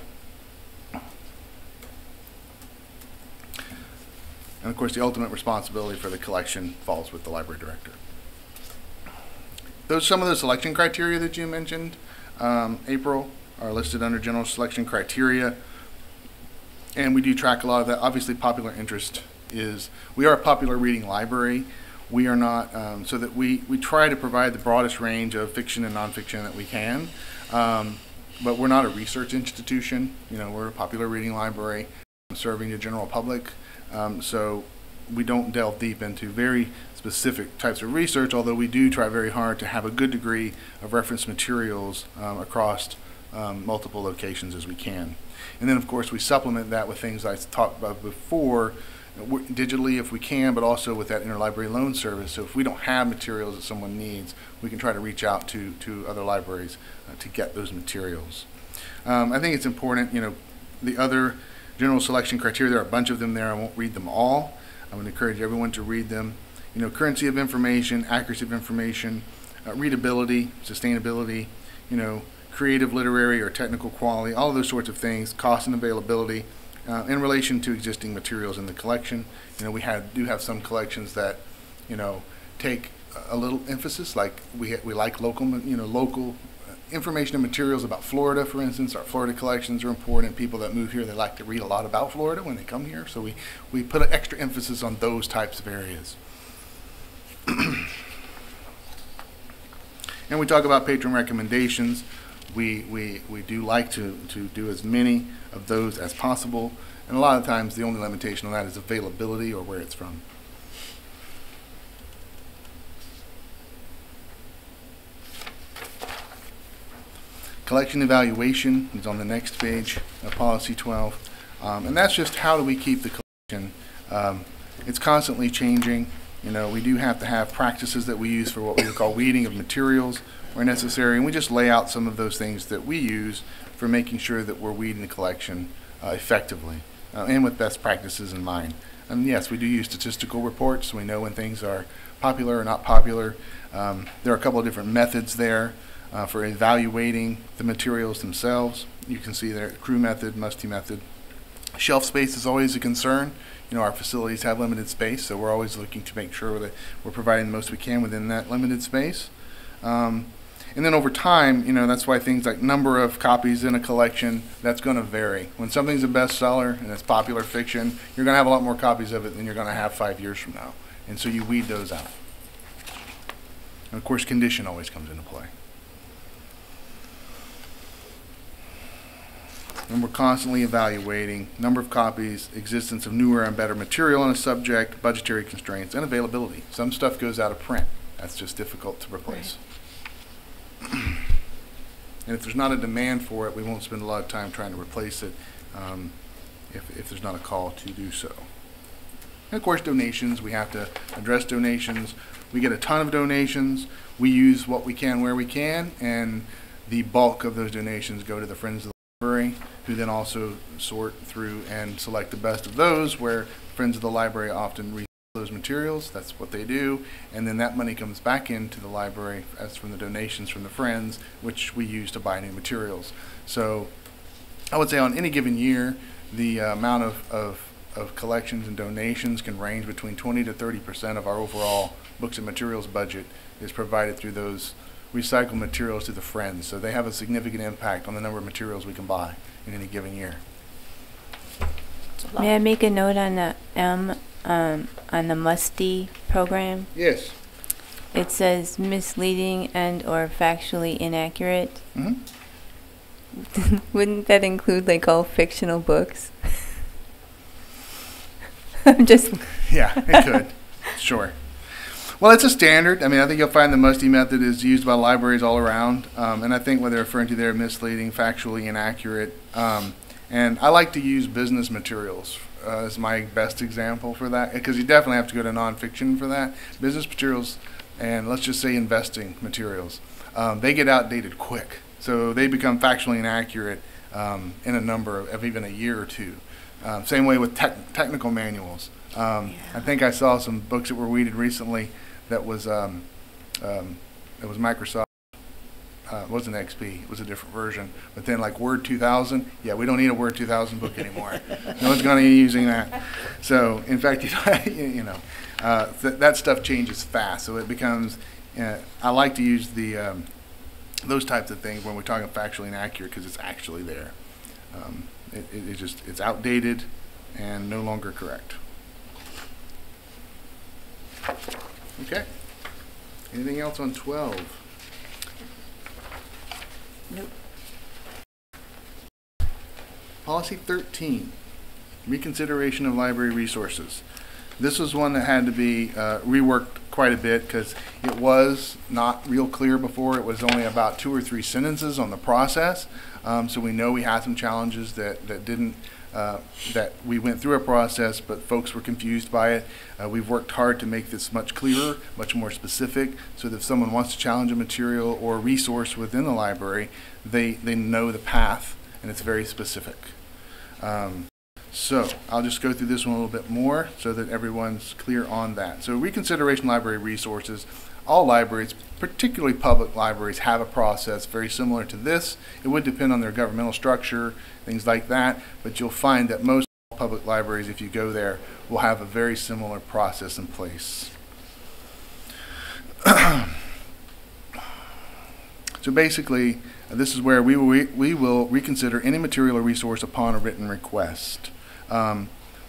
And of course, the ultimate responsibility for the collection falls with the library director. Some of the selection criteria that you mentioned, April, are listed under general selection criteria. And we do track a lot of that. Obviously, popular interest we are a popular reading library. We are not, so that we try to provide the broadest range of fiction and nonfiction that we can. But we're not a research institution. We're a popular reading library serving the general public. So we don't delve deep into very specific types of research, although we do try very hard to have a good degree of reference materials across multiple locations as we can. And then, of course, we supplement that with things I talked about before, digitally if we can, but also with that interlibrary loan service. So if we don't have materials that someone needs, we can try to reach out to other libraries to get those materials. I think it's important, the other general selection criteria, there are a bunch of them there. I won't read them all. I would encourage everyone to read them. Currency of information, accuracy of information, readability, sustainability, creative, literary, or technical quality, all of those sorts of things, cost and availability, in relation to existing materials in the collection. We do have some collections that, take a little emphasis, like we like local information and materials about Florida, for instance. Our Florida collections are important. People that move here, they like to read a lot about Florida when they come here, so we put an extra emphasis on those types of areas. And we talk about patron recommendations. We do like to do as many of those as possible, and a lot of times the only limitation on that is availability or where it's from. Collection evaluation is on the next page of Policy 12, and that's just how do we keep the collection. It's constantly changing. We do have to have practices that we use for what we would call weeding of materials where necessary, and we just lay out some of those things that we use for making sure that we're weeding the collection effectively and with best practices in mind. And yes, we do use statistical reports. We know when things are popular or not popular. There are a couple of different methods there for evaluating the materials themselves. You can see there, Crew method, Musty method. Shelf space is always a concern. Our facilities have limited space, so we're always looking to make sure that we're providing the most we can within that limited space. And then over time, that's why things like number of copies in a collection, that's going to vary. When something's a bestseller and it's popular fiction, you're going to have a lot more copies of it than you're going to have 5 years from now. And so you weed those out. And of course, condition always comes into play. And we're constantly evaluating number of copies, existence of newer and better material on a subject, budgetary constraints, and availability. Some stuff goes out of print. That's just difficult to replace. Right. And if there's not a demand for it, we won't spend a lot of time trying to replace it if there's not a call to do so. And of course, donations, we have to address donations. We get a ton of donations. We use what we can where we can, and the bulk of those donations go to the Friends of the Library, who then also sort through and select the best of those, where Friends of the Library often resell those materials. That's what they do, and then that money comes back into the library as from the donations from the Friends, which we use to buy new materials. So I would say on any given year, the amount of collections and donations can range between 20 to 30% of our overall books and materials budget is provided through those recycled materials to the Friends. So they have a significant impact on the number of materials we can buy in any given year.
May I make a note on the on the Musty program?
Yes.
It says misleading and or factually inaccurate.
Mm-hmm.
Wouldn't that include like all fictional books? I'm just
Yeah, it could. Sure. Well, it's a standard. I mean, I think you'll find the Musty method is used by libraries all around. And I think what they're referring to there, misleading, factually inaccurate. And I like to use business materials as my best example for that, because you definitely have to go to nonfiction for that. Business materials and let's just say investing materials, they get outdated quick. So they become factually inaccurate in a number of even a year or two. Same way with technical manuals. I think I saw some books that were weeded recently that was Microsoft. It wasn't XP, it was a different version. But then like Word 2000, yeah, we don't need a Word 2000 book anymore. No one's going to be using that. So in fact, that stuff changes fast. So it becomes, I like to use the those types of things when we're talking factually inaccurate because it's actually there. It's outdated and no longer correct. Okay. Anything else on 12?
Nope.
Policy 13, reconsideration of library resources. This was one that had to be reworked quite a bit because it was not real clear before. It was only about 2 or 3 sentences on the process. So we know we had some challenges that we went through a process, but folks were confused by it. We've worked hard to make this much clearer, much more specific, so that if someone wants to challenge a material or resource within the library, they know the path, and it's very specific. So I'll just go through this one a little bit more so that everyone's clear on that. So reconsideration library resources. All libraries, particularly public libraries, have a process very similar to this. It would depend on their governmental structure, things like that, but you'll find that most public libraries, if you go there, will have a very similar process in place. So basically, this is where we will reconsider any material or resource upon a written request.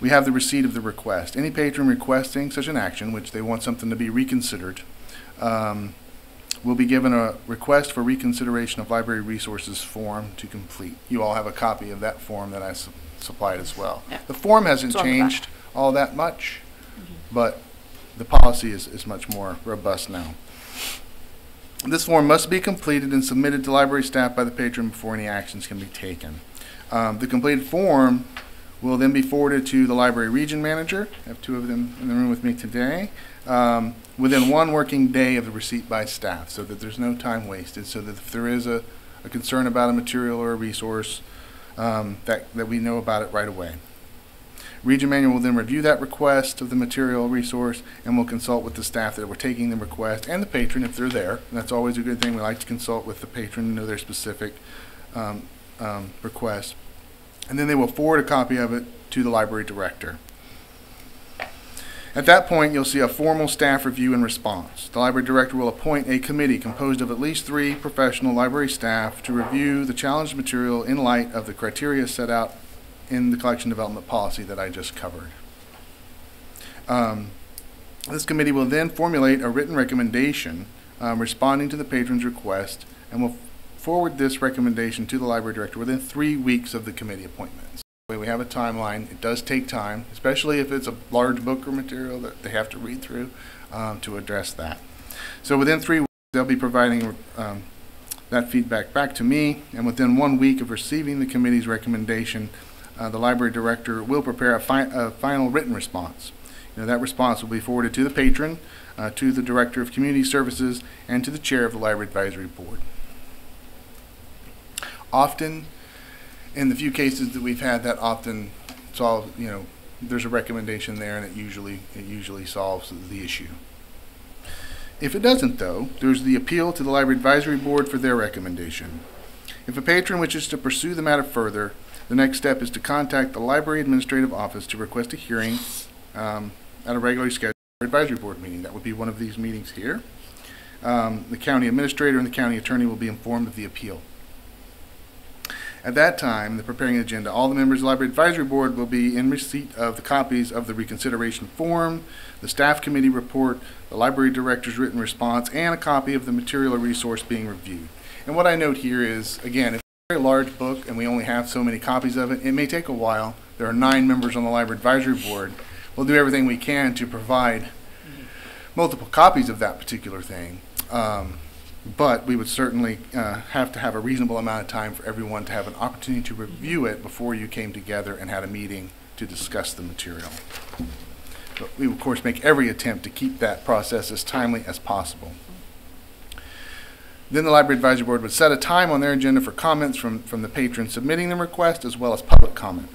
We have the receipt of the request. Any patron requesting such an action, which they want something to be reconsidered, will be given a request for reconsideration of library resources form to complete. You all have a copy of that form that I supplied as well.
Yeah.
The form hasn't changed all that much, but the policy is much more robust now. This form must be completed and submitted to library staff by the patron before any actions can be taken. The completed form will then be forwarded to the library region manager. I have 2 of them in the room with me today. Within 1 working day of the receipt by staff, so that there's no time wasted, so that if there is a concern about a material or a resource, that we know about it right away. Region manager will then review that request of the material or resource and will consult with the staff that were taking the request and the patron if they're there. And that's always a good thing. We like to consult with the patron to know their specific request. And then they will forward a copy of it to the library director. At that point, you'll see a formal staff review and response. The library director will appoint a committee composed of at least 3 professional library staff to review the challenged material in light of the criteria set out in the collection development policy that I just covered. This committee will then formulate a written recommendation responding to the patron's request and will forward this recommendation to the library director within 3 weeks of the committee appointments. We have a timeline. It does take time, especially if it's a large book or material that they have to read through to address that. So within 3 weeks, they'll be providing that feedback back to me, and within 1 week of receiving the committee's recommendation, the library director will prepare a final written response. that response will be forwarded to the patron, to the Director of Community Services, and to the Chair of the Library Advisory Board. Often, in the few cases that we've had, that often solves, there's a recommendation there, and it usually solves the issue. If it doesn't, though, there's the appeal to the Library Advisory Board for their recommendation. If a patron wishes to pursue the matter further, the next step is to contact the Library Administrative Office to request a hearing at a regularly scheduled advisory board meeting. That would be one of these meetings here. The county administrator and the county attorney will be informed of the appeal. At that time, the preparing agenda, all the members of the Library Advisory Board will be in receipt of the copies of the reconsideration form, the staff committee report, the library director's written response, and a copy of the material or resource being reviewed. And what I note here is, again, if it's a very large book and we only have so many copies of it, it may take a while. There are 9 members on the Library Advisory Board. We'll do everything we can to provide multiple copies of that particular thing. But we would certainly have to have a reasonable amount of time for everyone to have an opportunity to review it before you came together and had a meeting to discuss the material. But we, of course, make every attempt to keep that process as timely as possible. Then the Library Advisory Board would set a time on their agenda for comments from the patron submitting the request, as well as public comment.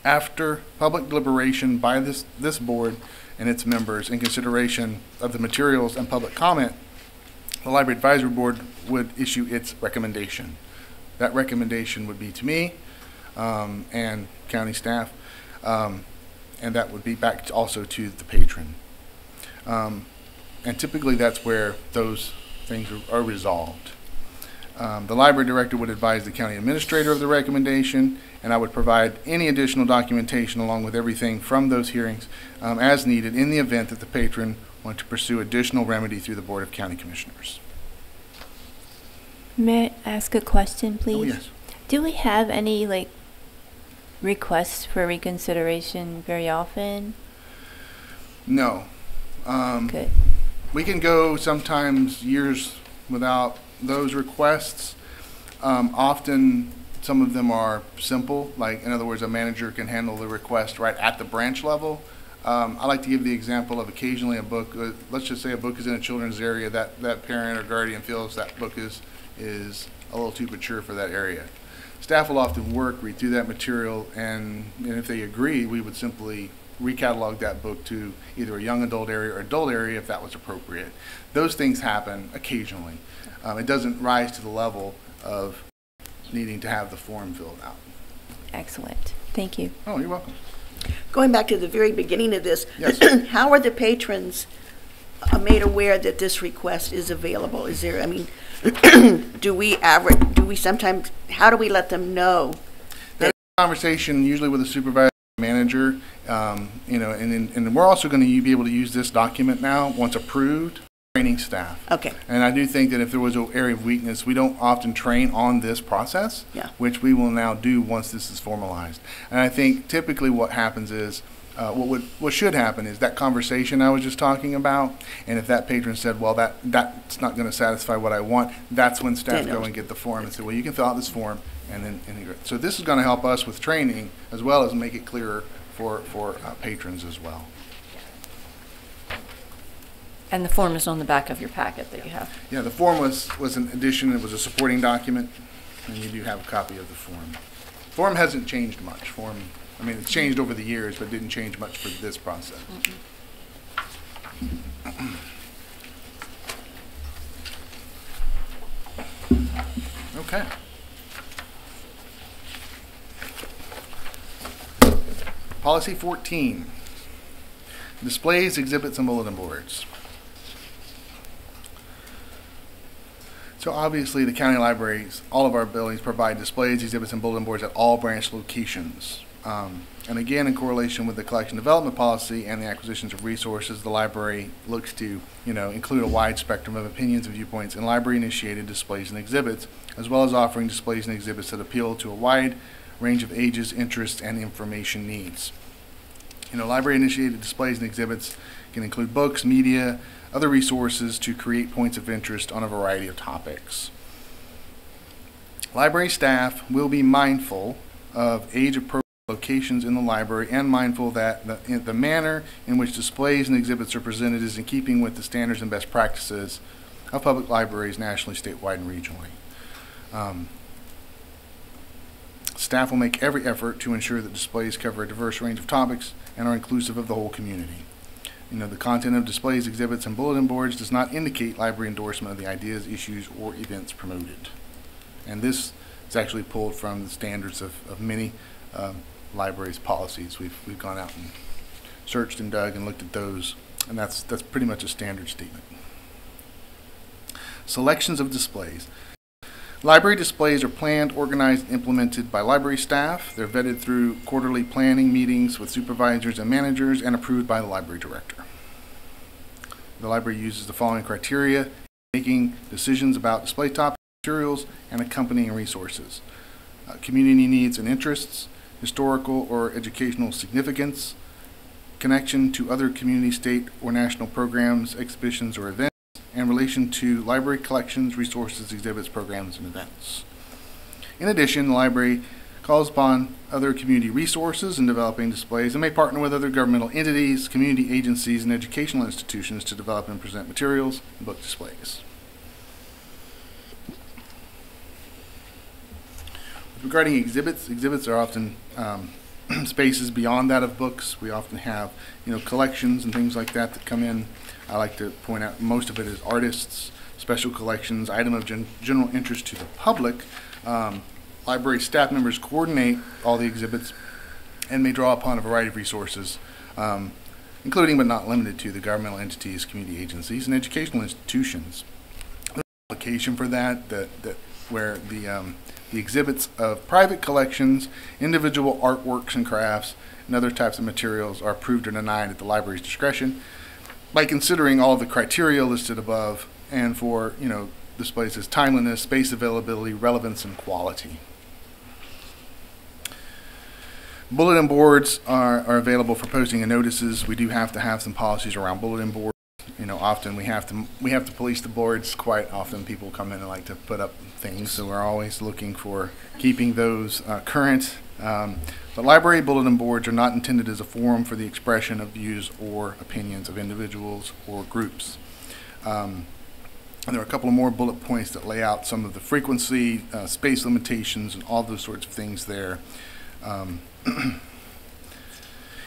After public deliberation by this board and its members in consideration of the materials and public comment, the Library Advisory Board would issue its recommendation. That recommendation would be to me and county staff, and that would be back also to the patron. And typically that's where those things are resolved. The library director would advise the county administrator of the recommendation, and I would provide any additional documentation along with everything from those hearings as needed in the event that the patron want to pursue additional remedy through the Board of County Commissioners.
May I ask a question, please?
Oh, yes.
Do we have any, requests for reconsideration very often?
No.
Good.
We can go sometimes years without those requests. Often some of them are simple, like in other words, a manager can handle the request right at the branch level. I like to give the example of occasionally a book, let's just say a book is in a children's area that parent or guardian feels that book is a little too mature for that area. Staff will often read through that material, and if they agree, we would simply recatalog that book to either a young adult area or adult area if that was appropriate. Those things happen occasionally. It doesn't rise to the level of needing to have the form filled out.
Excellent. Thank you.
Oh, you're welcome.
Going back to the very beginning of this,
Yes.
how are the patrons made aware that this request is available? Is there, do we sometimes, how do we let them know?
That conversation usually with a supervisor manager, and we're also going to be able to use this document now once approved. Training staff.
Okay.
And I do think that if there was an area of weakness, we don't often train on this process, which we will now do once this is formalized. And I think typically what happens is, what should happen is that conversation I was just talking about, and if that patron said, well, that's not going to satisfy what I want, that's when staff go and get the form and say, well, you can fill out this form and then integrate. So this is going to help us with training as well as make it clearer for patrons as well.
And the form is on the back of your packet that you have.
Yeah, the form was an addition. It was a supporting document, and you do have a copy of the form. Form hasn't changed much. It's changed over the years, but didn't change much for this process. Okay. Policy 14, displays, exhibits, and bulletin boards. So obviously the county libraries, all of our buildings provide displays, exhibits, and bulletin boards at all branch locations. And again, in correlation with the collection development policy and the acquisitions of resources, the library looks to, include a wide spectrum of opinions and viewpoints in library-initiated displays and exhibits, as well as offering displays and exhibits that appeal to a wide range of ages, interests, and information needs. Library-initiated displays and exhibits can include books, media, other resources to create points of interest on a variety of topics. Library staff will be mindful of age-appropriate locations in the library and mindful that the manner in which displays and exhibits are presented is in keeping with the standards and best practices of public libraries nationally, statewide, and regionally. Staff will make every effort to ensure that displays cover a diverse range of topics and are inclusive of the whole community. The content of displays, exhibits, and bulletin boards does not indicate library endorsement of the ideas, issues, or events promoted. And this is actually pulled from the standards of many libraries' policies. We've gone out and searched and dug and looked at those, and that's pretty much a standard statement. Selections of displays. Library displays are planned, organized, and implemented by library staff. They're vetted through quarterly planning meetings with supervisors and managers and approved by the library director. The library uses the following criteria in making decisions about display topics, materials, and accompanying resources. Community needs and interests, historical or educational significance, connection to other community, state, or national programs, exhibitions, or events, in relation to library collections, resources, exhibits, programs, and events. In addition, the library calls upon other community resources in developing displays and may partner with other governmental entities, community agencies, and educational institutions to develop and present materials and book displays. Regarding exhibits are often spaces beyond that of books. We often have, collections and things like that come in. I like to point out most of it is artists, special collections, item of general interest to the public. Library staff members coordinate all the exhibits and may draw upon a variety of resources, including but not limited to the governmental entities, community agencies, and educational institutions. There's an application for that where the exhibits of private collections, individual artworks and crafts, and other types of materials are approved or denied at the library's discretion by considering all of the criteria listed above and for, displays as timeliness, space availability, relevance, and quality. Bulletin boards are available for posting and notices. We do have to have some policies around bulletin boards. Often we have to police the boards. Quite often people come in and like to put up things, so we're always looking for keeping those current. But library bulletin boards are not intended as a forum for the expression of views or opinions of individuals or groups. And there are a couple of more bullet points that lay out some of the frequency, space limitations, and all those sorts of things there.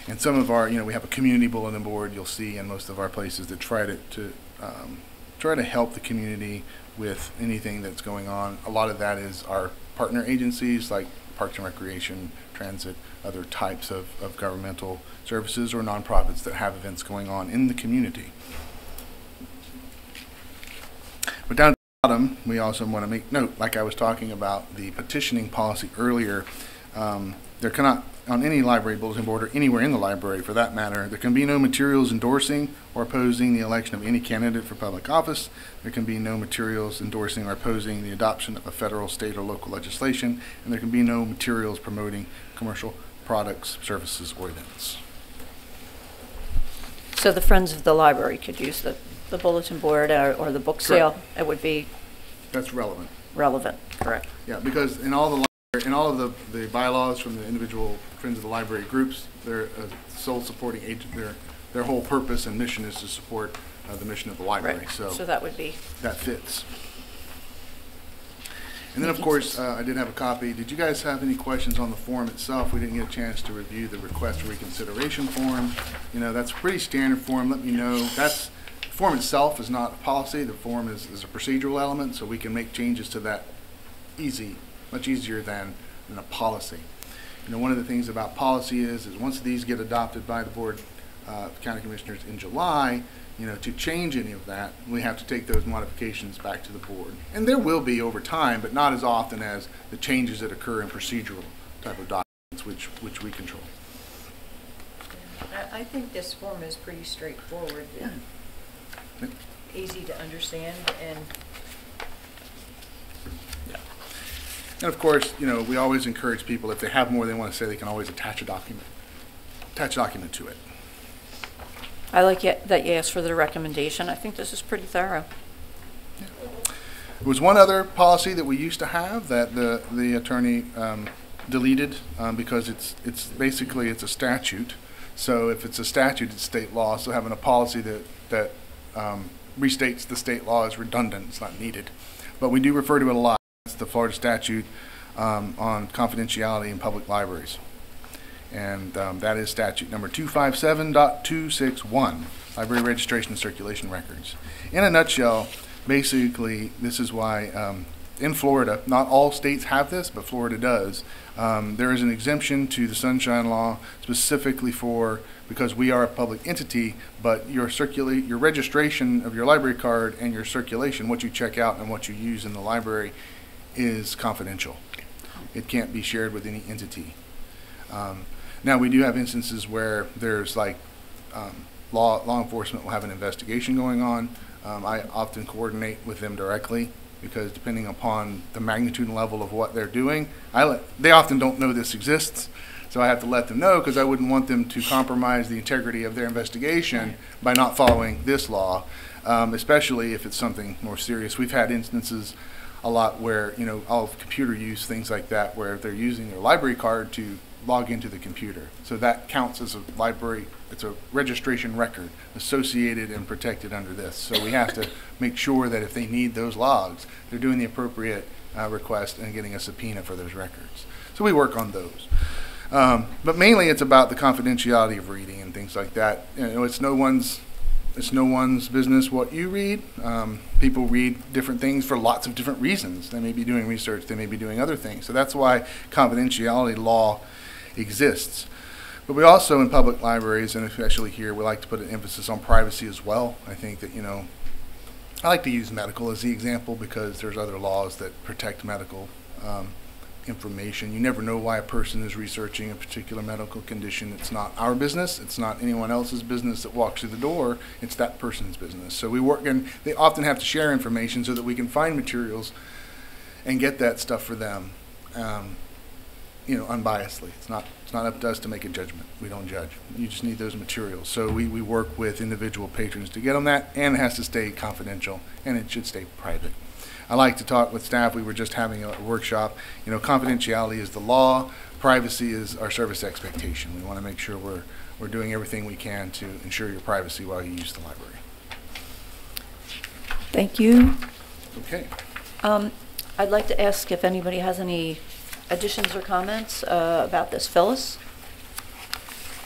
And some of our, we have a community bulletin board you'll see in most of our places that try to help the community with anything that's going on. A lot of that is our partner agencies like Parks and Recreation, Transit, other types of governmental services or nonprofits that have events going on in the community. But down at the bottom, we also want to make note, like I was talking about the petitioning policy earlier, there cannot, on any library bulletin board or anywhere in the library for that matter, there can be no materials endorsing or opposing the election of any candidate for public office. There can be no materials endorsing or opposing the adoption of a federal, state, or local legislation, and there can be no materials promoting commercial products, services, or events.
So the Friends of the Library could use the bulletin board or the book sale.
Correct.
It would be
That's relevant.
relevant, correct?
Yeah, because in all of the bylaws from the individual Friends of the Library groups, they're a sole supporting agent. Their whole purpose and mission is to support the mission of the library.
Right.
So
that would be.
that fits. And then, of course, I did have a copy. Did you guys have any questions on the form itself? We didn't get a chance to review the request for reconsideration form. That's a pretty standard form. Let me know. The form itself is not a policy. The form is a procedural element, so we can make changes to that much easier than a policy. One of the things about policy is once these get adopted by the Board of County Commissioners in July, to change any of that, we have to take those modifications back to the board. And there will be over time, but not as often as the changes that occur in procedural type of documents, which we control.
I think this form is pretty straightforward and easy to understand, and
And of course, we always encourage people, if they have more they want to say, they can always attach a document to it.
I like that you asked for the recommendation. I think this is pretty thorough.
There was one other policy that we used to have that the attorney deleted because it's basically it's a statute. So if it's a statute, it's state law. So having a policy that restates the state law is redundant. It's not needed. But we do refer to it a lot. It's the Florida statute on confidentiality in public libraries. And that is statute number 257.261, library registration and circulation records. In a nutshell, basically, this is why in Florida, not all states have this, but Florida does. There is an exemption to the Sunshine Law specifically because we are a public entity, but your registration of your library card and your circulation, what you check out and what you use in the library, is confidential. It can't be shared with any entity. Now, we do have instances where there's like law enforcement will have an investigation going on. I often coordinate with them directly because depending upon the magnitude and level of what they're doing, they often don't know this exists. So I have to let them know because I wouldn't want them to compromise the integrity of their investigation by not following this law, especially if it's something more serious. We've had instances a lot where, all of computer use, things like that, where they're using their library card to log into the computer. So that counts as a library, it's a registration record associated and protected under this. So we have to make sure that if they need those logs, they're doing the appropriate request and getting a subpoena for those records. So we work on those. But mainly it's about the confidentiality of reading and things like that. It's no one's business what you read. People read different things for lots of different reasons. They may be doing research, they may be doing other things. So that's why confidentiality law exists. But we also, in public libraries, and especially here, we like to put an emphasis on privacy as well. I think that, I like to use medical as the example because there's other laws that protect medical information. You never know why a person is researching a particular medical condition. It's not our business. It's not anyone else's business that walks through the door. It's that person's business. So we work, and they often have to share information so that we can find materials and get that stuff for them, unbiasedly. It's not up to us to make a judgment. We don't judge. You just need those materials. So we work with individual patrons to get on that, and it has to stay confidential, and it should stay private. I like to talk with staff. We were just having a workshop. Confidentiality is the law. Privacy is our service expectation. We want to make sure we're doing everything we can to ensure your privacy while you use the library.
Thank you.
Okay.
I'd like to ask if anybody has any additions or comments about this. Phyllis?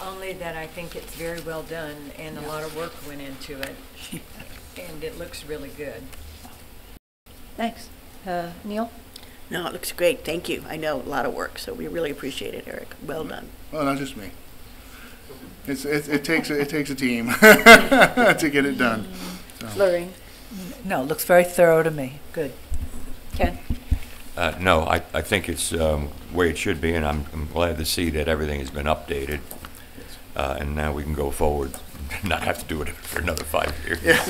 Only that I think it's very well done and a lot of work went into it. And it looks really good.
Thanks. Neil?
No, it looks great. Thank you. I know a lot of work, so we really appreciate it, Eric. Well done.
Well, not just me. It takes a team to get it done. So.
Flurry?
No, it looks very thorough to me. Good.
Ken?
No, I think it's way it should be, and I'm glad to see that everything has been updated, and now we can go forward and not have to do it for another 5 years.
Yeah,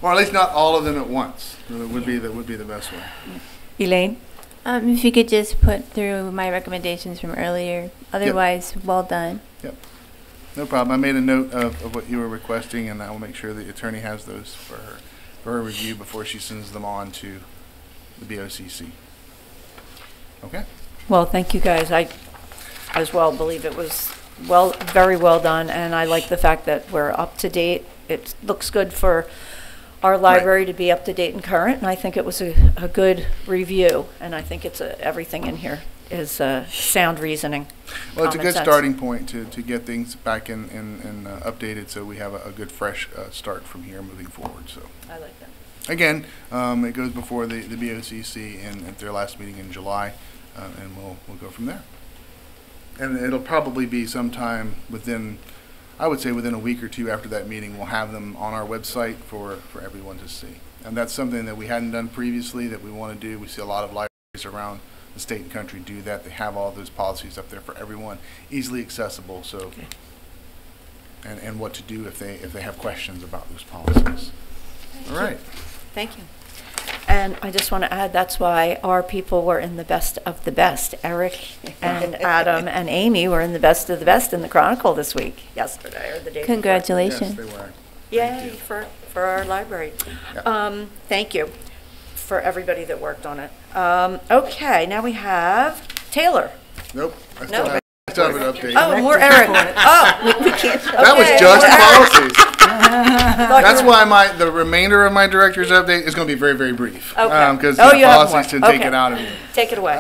or at least not all of them at once. That would be the best way.
Elaine?
If you could just put through my recommendations from earlier. Otherwise, well done.
Yep. No problem. I made a note of what you were requesting, and I will make sure the attorney has those for her review before she sends them on to the BOCC. Okay?
Well, thank you guys. I as well believe it was very well done, and I like the fact that we're up to date. It looks good for our library to be up to date and current, and I think it was a good review, and I think it's everything in here is sound reasoning.
Well, it's a good starting point to get things back in updated, so we have a good fresh start from here moving forward. So
I like that.
Again, it goes before the BOCC at their last meeting in July, and we'll go from there. And it'll probably be sometime within a week or two after that meeting. We'll have them on our website for everyone to see. And that's something that we hadn't done previously that we want to do. We see a lot of libraries around the state and country do that. They have all those policies up there for everyone, easily accessible. So, okay. and what to do if they have questions about those policies. All right.
Thank you. And I just want to add, that's why our people were in the best of the best. Eric and Adam and Amy were in the best of the best in the Chronicle this week, yesterday or the day before.
Congratulations.
Yes, they were.
Yay for our library.
Yeah.
Thank you for everybody that worked on it. Okay, now we have Taylor.
Nope. I
No.
still have an update.
Oh, more Eric. Oh, we can't.
That was
okay,
just
more Eric.
policies. That's why the remainder of my director's update is going to be very, very brief.
Okay.
Because
Oh, you have
policies
more.
to take
Okay.
it out of it.
Take it away.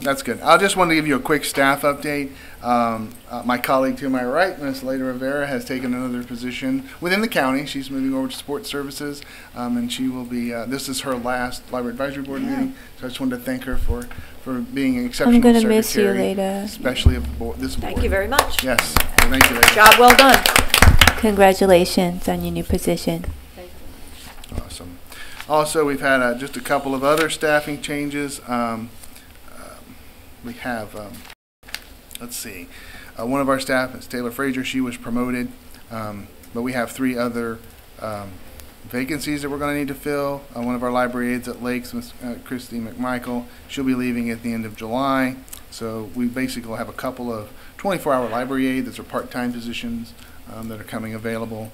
That's good. I just wanted to give you a quick staff update. My colleague to my right, Ms. Leda Rivera, has taken another position within the county. She's moving over to sports services, and she will be, this is her last Library Advisory Board meeting, so I just wanted to thank her for being an exceptional
I'm
secretary.
gonna miss you, Leda.
Especially of this board.
Thank you very much.
Yes, thank you, Leda.
Job well done.
Congratulations on your new position.
Awesome. Also, we've had just a couple of other staffing changes. We have, let's see, one of our staff is Taylor Frazier. She was promoted, but we have 3 other vacancies that we're going to need to fill. One of our library aides at Lakes, Ms. Christy McMichael, she'll be leaving at the end of July. So we basically have a couple of 24-hour library aides that are part-time positions that are coming available.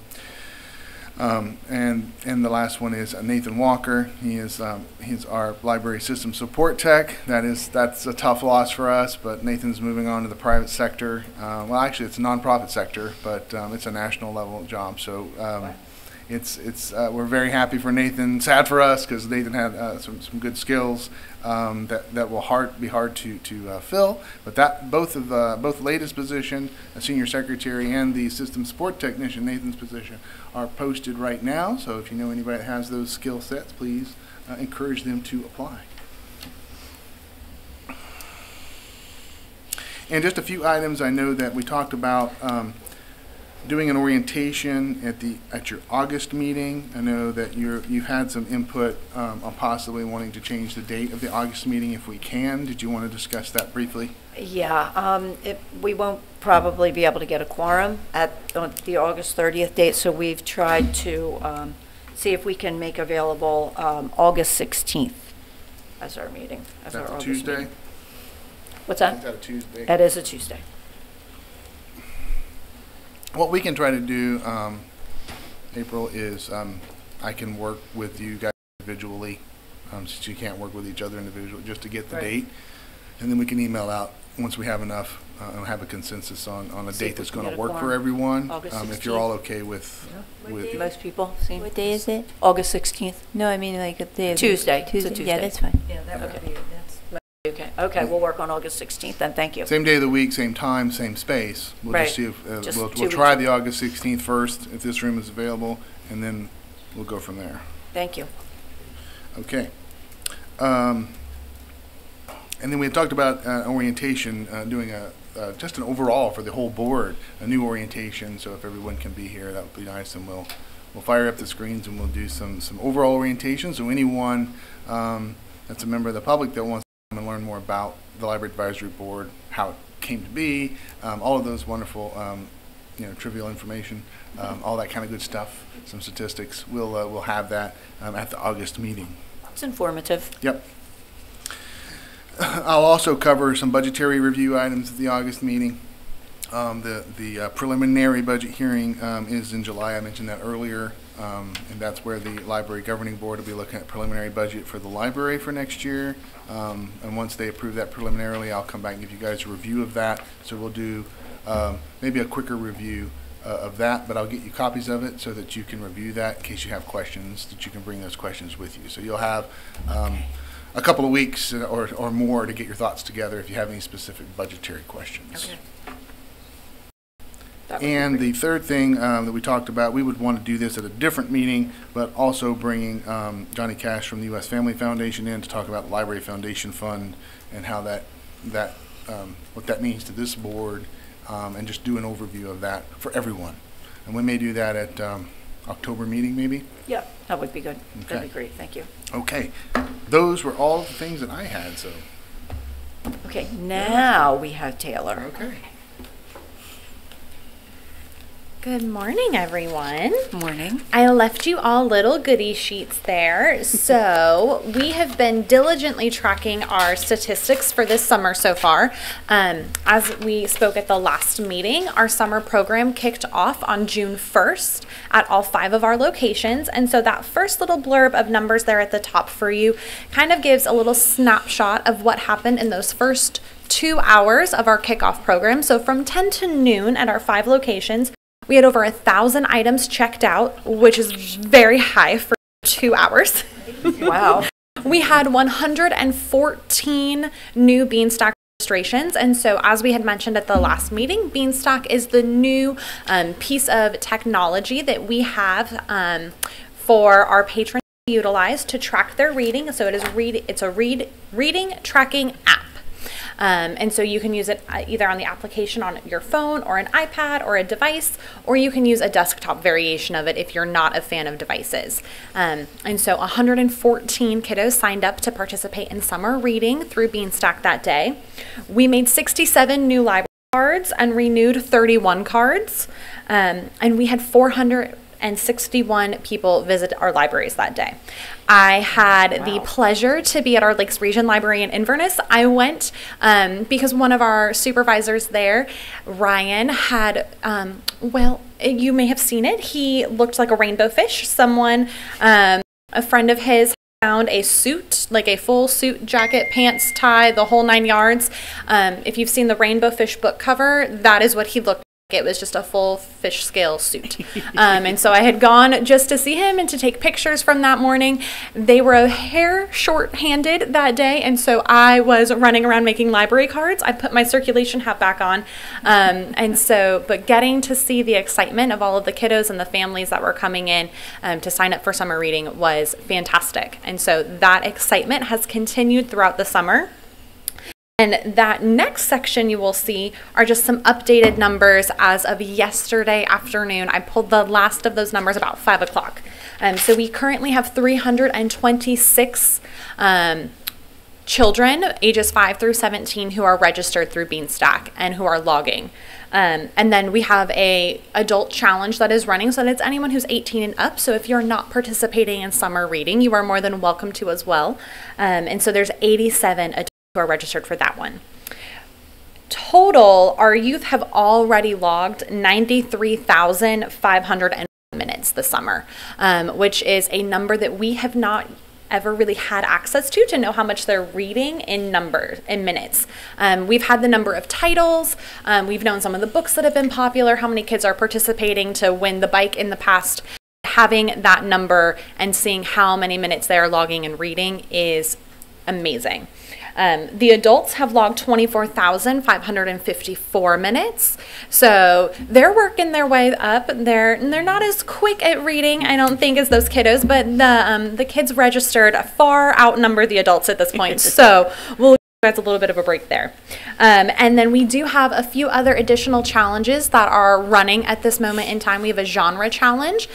And the last one is Nathan Walker. He's our library system support tech. That's a tough loss for us, but Nathan's moving on to the private sector. Well, actually, it's a nonprofit sector, but it's a national level job. So we're very happy for Nathan. Sad for us because Nathan had some good skills that will be hard to fill. But both latest position, a senior secretary, and the system support technician, Nathan's position, are posted right now. So if you know anybody that has those skill sets, please encourage them to apply. And just a few items I know that we talked about. Doing an orientation at your August meeting. I know that you've had some input on possibly wanting to change the date of the August meeting if we can. Did you want to discuss that briefly?
Yeah, we won't probably be able to get a quorum on the August 30th date, so we've tried to see if we can make available August 16th as our meeting.
Is that a Tuesday?
Meeting. What's that?
Is that a Tuesday?
That is a Tuesday.
What we can try to do, April, is I can work with you guys individually, since you can't work with each other individually, just to get the date, and then we can email out once we have enough and have a consensus on a date that's going to work for everyone. If you're all okay with
Most people seem.
What day is it?
August 16th.
No, I mean like a day of
Tuesday. It's a
Tuesday.
Tuesday.
Yeah, that's fine.
Yeah, that would be,
Okay, we'll work on August 16th then, thank you.
Same day of the week, same time, same space. We'll
Right.
just see if
Just
we'll
2 weeks.
try the August 16th first, if this room is available, and then we'll go from there.
Thank you.
Okay. And then we had talked about orientation, doing just an overall for the whole board, a new orientation. So if everyone can be here, that would be nice. And we'll fire up the screens and we'll do some overall orientation. So anyone that's a member of the public that wants to learn more about the Library Advisory Board, how it came to be, all of those wonderful, trivial information, all that kind of good stuff, some statistics. We'll have that at the August meeting.
It's informative.
Yep. I'll also cover some budgetary review items at the August meeting. The preliminary budget hearing is in July. I mentioned that earlier, and that's where the Library Governing Board will be looking at preliminary budget for the library for next year. And once they approve that preliminarily, I'll come back and give you guys a review of that. So we'll do maybe a quicker review of that, but I'll get you copies of it so that you can review that in case you have questions, that you can bring those questions with you. So you'll have a couple of weeks or more to get your thoughts together if you have any specific budgetary questions.
Okay.
And the third thing that we talked about, we would want to do this at a different meeting, but also bringing Johnny Cash from the U.S. Family Foundation in to talk about the Library Foundation Fund and how what that means to this board, and just do an overview of that for everyone. And we may do that at October meeting, maybe?
Yeah, that would be good.
Okay.
That'd be great, thank you.
Okay. Those were all the things that I had, so.
Okay, now we have Taylor.
Okay.
Good morning, everyone.
Morning.
I left you all little goodie sheets there. So we have been diligently tracking our statistics for this summer so far. As we spoke at the last meeting, our summer program kicked off on June 1st at all 5 of our locations. And so that first little blurb of numbers there at the top for you kind of gives a little snapshot of what happened in those first 2 hours of our kickoff program. So from 10 to noon at our 5 locations, we had over 1,000 items checked out, which is very high for 2 hours.
Wow.
We had 114 new Beanstack registrations. And so as we had mentioned at the last meeting, Beanstack is the new piece of technology that we have for our patrons to utilize to track their reading. So it's a reading tracking app. And so you can use it either on the application on your phone or an iPad or a device, or you can use a desktop variation of it if you're not a fan of devices. And so 114 kiddos signed up to participate in summer reading through Beanstack that day. We made 67 new library cards and renewed 31 cards. And we had 461 people visit our libraries that day. I had the pleasure to be at our Lakes Region Library in Inverness. I went because one of our supervisors there, Ryan, had, well, you may have seen it. He looked like a rainbow fish. Someone, a friend of his, found a suit, like a full suit, jacket, pants, tie, the whole 9 yards. If you've seen the Rainbow Fish book cover, that is what he looked like. It was just a full fish scale suit. And so I had gone just to see him and to take pictures from that morning. They were a hair short-handed that day, and so I was running around making library cards. I put my circulation hat back on. But getting to see the excitement of all of the kiddos and the families that were coming in to sign up for summer reading was fantastic. And so that excitement has continued throughout the summer. And that next section you will see are just some updated numbers as of yesterday afternoon. I pulled the last of those numbers about 5 o'clock. So we currently have 326 children ages 5 through 17 who are registered through Beanstack and who are logging. And then we have a adult challenge that is running, so that's anyone who's 18 and up. So if you're not participating in summer reading, you are more than welcome to as well. And so there's 87 adults who are registered for that one. Total, our youth have already logged 93,500 minutes this summer, which is a number that we have not ever really had access to know how much they're reading in minutes. We've had the number of titles, we've known some of the books that have been popular, how many kids are participating to win the bike in the past. Having that number and seeing how many minutes they are logging and reading is amazing. The adults have logged 24,554 minutes. So they're working their way up. They're not as quick at reading, I don't think, as those kiddos, but the kids registered far outnumber the adults at this point. So we'll that's a little bit of a break there. And then we do have a few other additional challenges that are running at this moment in time. We have a genre challenge,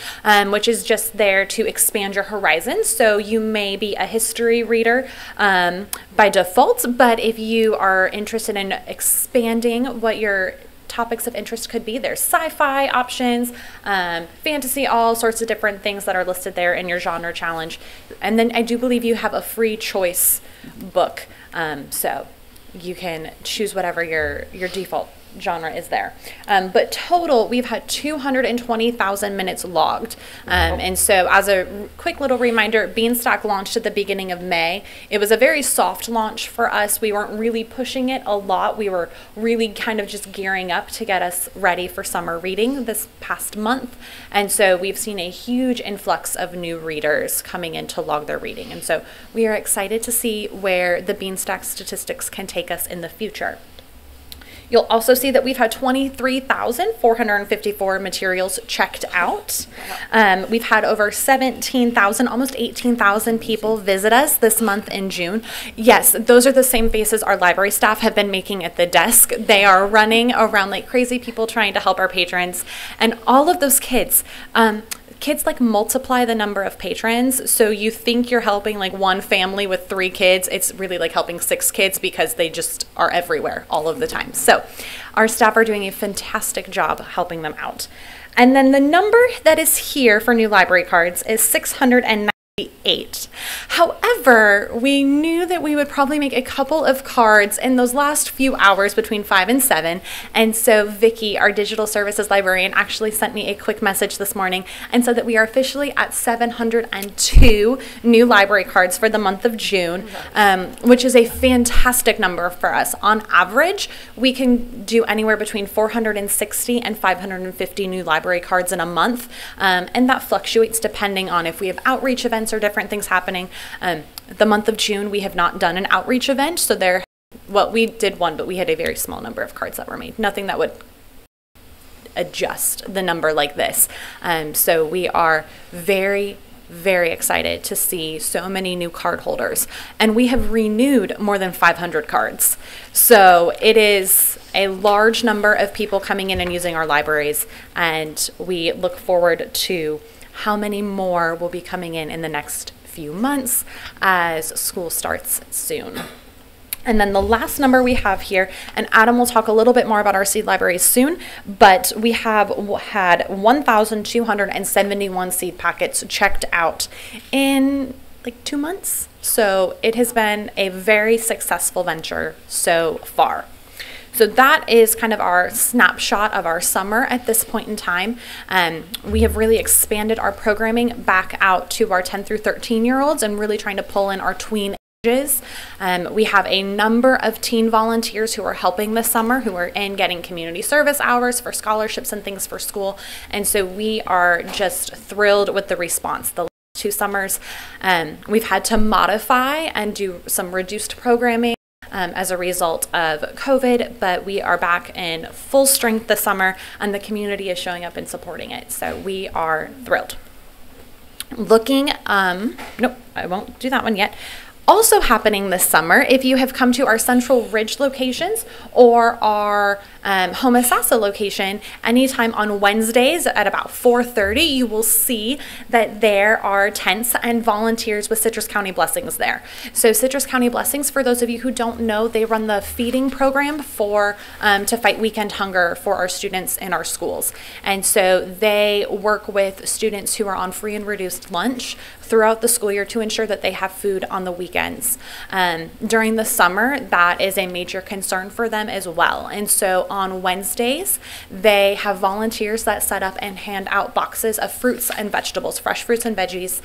which is just there to expand your horizons. So you may be a history reader by default, but if you are interested in expanding what your topics of interest could be, there's sci-fi options, fantasy, all sorts of different things that are listed there in your genre challenge. And then I do believe you have a free choice book. So you can choose whatever your default genre is there. But total, we've had 220,000 minutes logged. And so as a quick little reminder, Beanstack launched at the beginning of May. It was a very soft launch for us. We weren't really pushing it a lot. We were really kind of just gearing up to get us ready for summer reading this past month. And so we've seen a huge influx of new readers coming in to log their reading. And so we are excited to see where the Beanstack statistics can take us in the future. You'll also see that we've had 23,454 materials checked out. We've had over 17,000, almost 18,000 people visit us this month in June. Yes, those are the same faces our library staff have been making at the desk. They are running around like crazy people trying to help our patrons. And all of those kids, kids like multiply the number of patrons. So you think you're helping like one family with 3 kids. It's really like helping 6 kids because they just are everywhere all of the time. So our staff are doing a fantastic job helping them out. And then the number that is here for new library cards is 690. 8. However, we knew that we would probably make a couple of cards in those last few hours between 5 and 7. And so Vicky, our digital services librarian, actually sent me a quick message this morning and said that we are officially at 702 new library cards for the month of June, which is a fantastic number for us. On average, we can do anywhere between 460 and 550 new library cards in a month. And that fluctuates depending on if we have outreach events or different things happening. The month of June, we have not done an outreach event, so we did one, but we had a very small number of cards that were made. Nothing that would adjust the number like this. So we are very, very excited to see so many new card holders, and we have renewed more than 500 cards. So it is a large number of people coming in and using our libraries, and we look forward to how many more will be coming in the next few months as school starts soon. And then the last number we have here, and Adam will talk a little bit more about our seed libraries soon, but we have had 1,271 seed packets checked out in like 2 months. So it has been a very successful venture so far. So that is kind of our snapshot of our summer at this point in time. We have really expanded our programming back out to our 10 through 13-year-olds and really trying to pull in our tween ages. We have a number of teen volunteers who are helping this summer, who are in getting community service hours for scholarships and things for school. And so we are just thrilled with the response. The 2 summers, we've had to modify and do some reduced programming as a result of COVID, but we are back in full strength this summer, and the community is showing up and supporting it. So we are thrilled. Looking, nope, I won't do that one yet. Also happening this summer, if you have come to our Central Ridge locations or our Homosassa location, anytime on Wednesdays at about 4:30, you will see that there are tents and volunteers with Citrus County Blessings there. So Citrus County Blessings, for those of you who don't know, they run the feeding program for to fight weekend hunger for our students in our schools. And so they work with students who are on free and reduced lunch throughout the school year to ensure that they have food on the weekends. During the summer, that is a major concern for them as well. And so on Wednesdays, they have volunteers that set up and hand out boxes of fruits and vegetables, fresh fruits and veggies,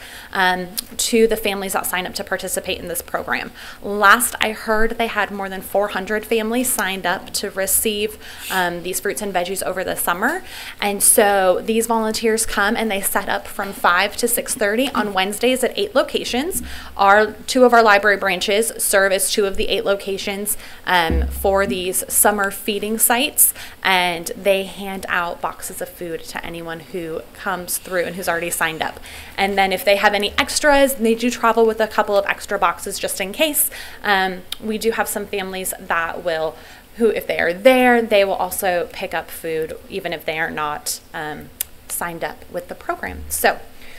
to the families that sign up to participate in this program. Last I heard, they had more than 400 families signed up to receive these fruits and veggies over the summer. And so these volunteers come and they set up from 5 to 6:30 on Wednesdays at 8 locations. 2 of our library branches serve as 2 of the 8 locations for these summer feeding sites, and they hand out boxes of food to anyone who comes through and who's already signed up. And then if they have any extras, they do travel with a couple of extra boxes just in case. We do have some families that will, who if they are there, they will also pick up food even if they are not signed up with the program. So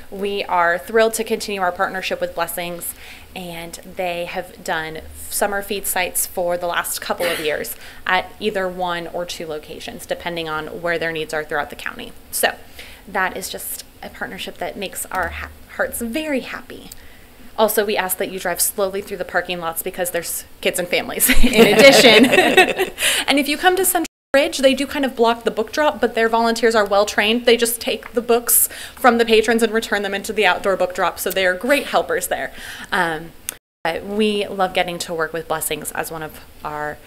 we are thrilled to continue our partnership with Blessings, and they have done summer feed sites for the last couple of years at either 1 or 2 locations, depending on where their needs are throughout the county. So that is just a partnership that makes our hearts very happy. Also, we ask that you drive slowly through the parking lots because there's kids and families in addition. And if you come to Central Ridge, they do kind of block the book drop, but their volunteers are well trained. They just take the books from the patrons and return them into the outdoor book drop, so they are great helpers there. We love getting to work with Blessings as one of our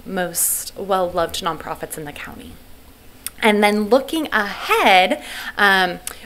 most well-loved nonprofits in the county. And then looking ahead,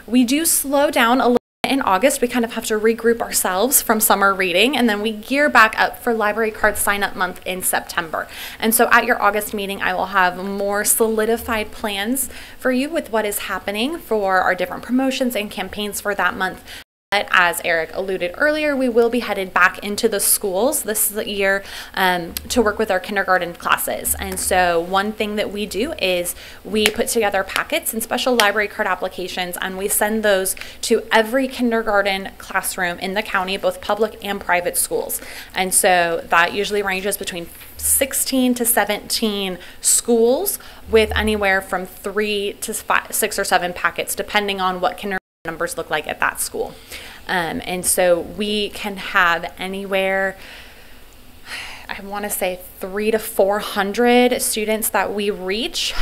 we do slow down a little. In August, we kind of have to regroup ourselves from summer reading, and then we gear back up for library card sign-up month in September. And so at your August meeting, I will have more solidified plans for you with what is happening for our different promotions and campaigns for that month. But as Eric alluded earlier, we will be headed back into the schools this year to work with our kindergarten classes. And so one thing that we do is we put together packets and special library card applications, and we send those to every kindergarten classroom in the county, both public and private schools. And so that usually ranges between 16 to 17 schools with anywhere from 3 to 6 or 7 packets, depending on what kindergarten numbers look like at that school. And so we can have anywhere, I want to say 300 to 400 students that we reach.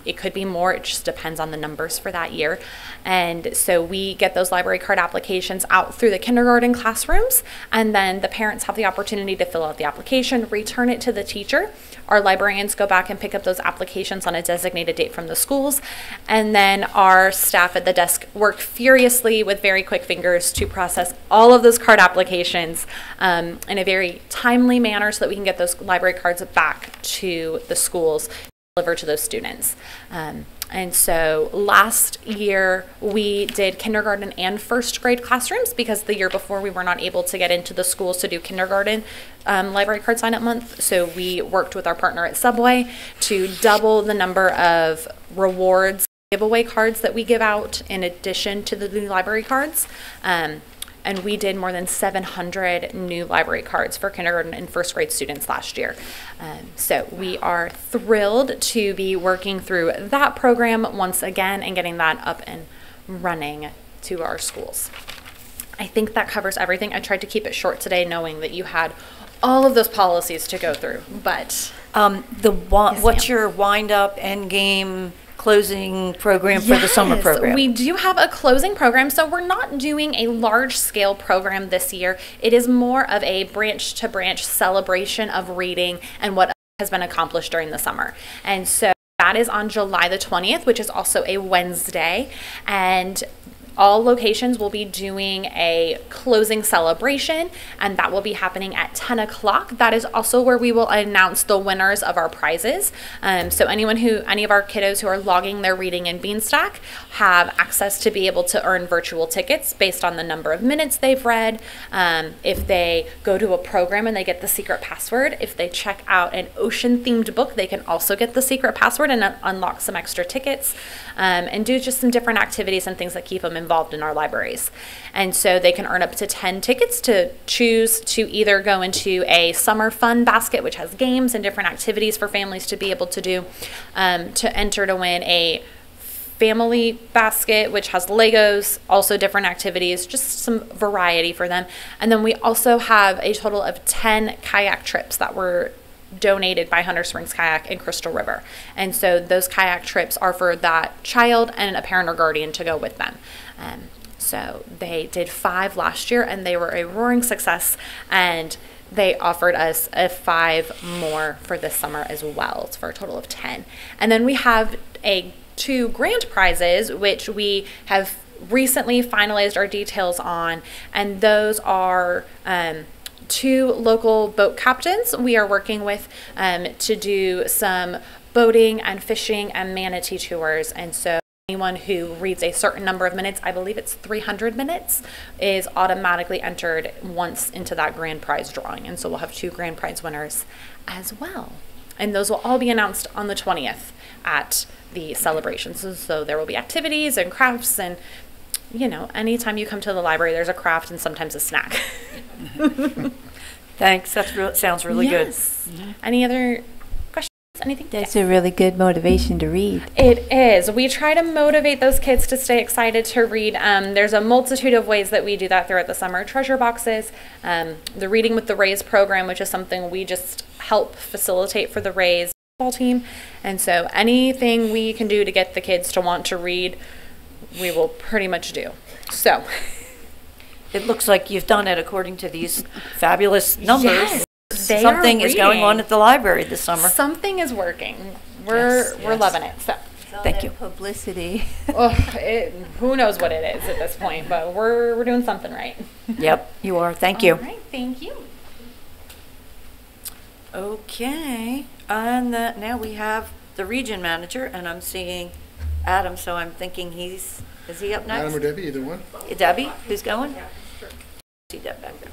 It could be more, it just depends on the numbers for that year. And so we get those library card applications out through the kindergarten classrooms, and then the parents have the opportunity to fill out the application, return it to the teacher. Our librarians go back and pick up those applications on a designated date from the schools, and then our staff at the desk work furiously with very quick fingers to process all of those card applications in a very timely manner so that we can get those library cards back to the schools, deliver to those students. And so last year we did kindergarten and first grade classrooms because the year before we were not able to get into the schools to do kindergarten library card sign up month. So we worked with our partner at Subway to double the number of rewards giveaway cards that we give out in addition to the new library cards. And we did more than 700 new library cards for kindergarten and first grade students last year. So we are thrilled to be working through that program once again and getting that up and running to our schools. I think that covers everything. I tried to keep it short today, knowing that you had all of those policies to go through, but.
What's your wind up, end game, closing program for the summer program?
We do have a closing program, so we're not doing a large scale program this year. It is more of a branch to branch celebration of reading and what has been accomplished during the summer. And so that is on July the 20th, which is also a Wednesday, and all locations will be doing a closing celebration, and that will be happening at 10 o'clock. That is also where we will announce the winners of our prizes. So any of our kiddos who are logging their reading in Beanstack have access to be able to earn virtual tickets based on the number of minutes they've read. If they go to a program and they get the secret password, if they check out an ocean-themed book, they can also get the secret password and unlock some extra tickets, and do just some different activities and things that keep them involved in our libraries. And so they can earn up to 10 tickets to choose to either go into a summer fun basket, which has games and different activities for families to be able to do, to enter to win a family basket, which has Legos, also different activities, just some variety for them. And then we also have a total of 10 kayak trips that were donated by Hunter Springs Kayak and Crystal River. And so those kayak trips are for that child and a parent or guardian to go with them. So they did 5 last year and they were a roaring success, and they offered us 5 more for this summer as well. It's for a total of 10. And then we have 2 grand prizes, which we have recently finalized our details on, and those are 2 local boat captains we are working with to do some boating and fishing and manatee tours. And so anyone who reads a certain number of minutes, I believe it's 300 minutes, is automatically entered once into that grand prize drawing. And so we'll have 2 grand prize winners as well. And those will all be announced on the 20th at the celebrations. So there will be activities and crafts, and anytime you come to the library, there's a craft and sometimes a snack.
Thanks. Sounds really good.
Any other questions? Anything?
That's a really good motivation to read.
It is. We try to motivate those kids to stay excited to read. There's a multitude of ways that we do that throughout the summer. Treasure boxes, the Reading with the Rays program, which is something we just help facilitate for the Rays football team. And so anything we can do to get the kids to want to read, we will pretty much do. So
it looks like you've done it according to these fabulous numbers.
Yes,
something is going on at the library this summer.
Something is working. We're loving it. So
thank you.
Publicity.
Who knows what it is at this point, but we're doing something right.
Yep, you are. Thank you.
All right, thank you.
Okay, and now we have the region manager, and I'm seeing Adam, so I'm thinking is he up next?
Adam or Debbie, either one.
Debbie, who's going? Yeah, sure. See Deb back there.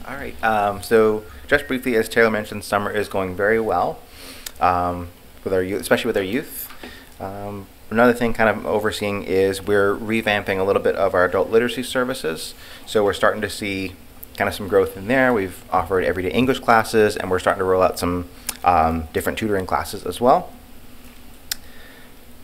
All right. So just briefly, as Taylor mentioned, summer is going very well with our youth, especially with our youth. Another thing kind of overseeing is we're revamping a little bit of our adult literacy services. So we're starting to see kind of some growth in there. We've offered everyday English classes, and we're starting to roll out some different tutoring classes as well.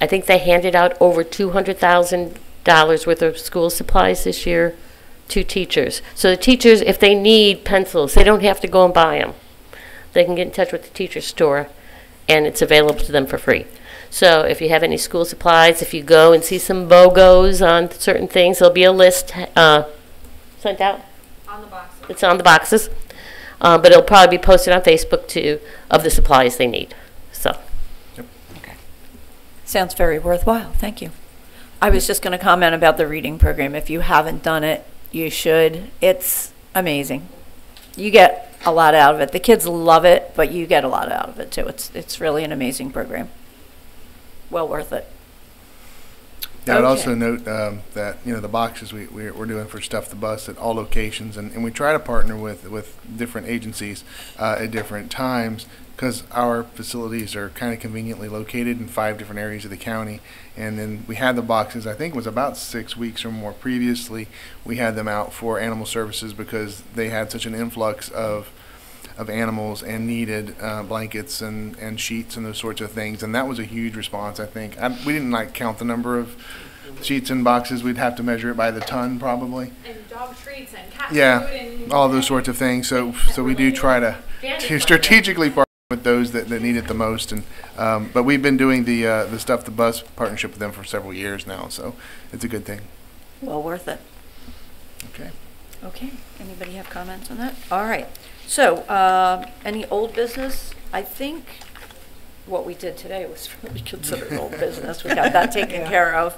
I think they handed out over $200,000 worth of school supplies this year to teachers. So the teachers, if they need pencils, they don't have to go and buy them. They can get in touch with the teacher store, and it's available to them for free. So if you have any school supplies, if you go and see some BOGOs on certain things, there'll be a list sent out.
On the boxes.
It's on the boxes. But it'll probably be posted on Facebook too, of the supplies they need. So.
Sounds very worthwhile. Thank you. I was just going to comment about the reading program. If you haven't done it, you should. It's amazing. You get a lot out of it. The kids love it, but you get a lot out of it too. It's really an amazing program. Well worth it.
Yeah, I'd
Okay.
also note that the boxes we're doing for Stuff the Bus at all locations, and we try to partner with different agencies at different times, because our facilities are kind of conveniently located in 5 different areas of the county. And then we had the boxes, I think it was about 6 weeks or more previously, we had them out for animal services because they had such an influx of animals and needed blankets and sheets and those sorts of things. And that was a huge response, I think. We didn't count the number of sheets and boxes. We'd have to measure it by the ton probably.
And dog treats and cat food
Yeah,
and
all those sorts of things. So we do try to strategically partner with those that need it the most. And but we've been doing the Stuff the Bus partnership with them for several years now, so it's a good thing.
Well worth it.
Okay.
Okay. Anybody have comments on that? All right. So, any old business? I think what we did today was really considered old business. We got that taken care of.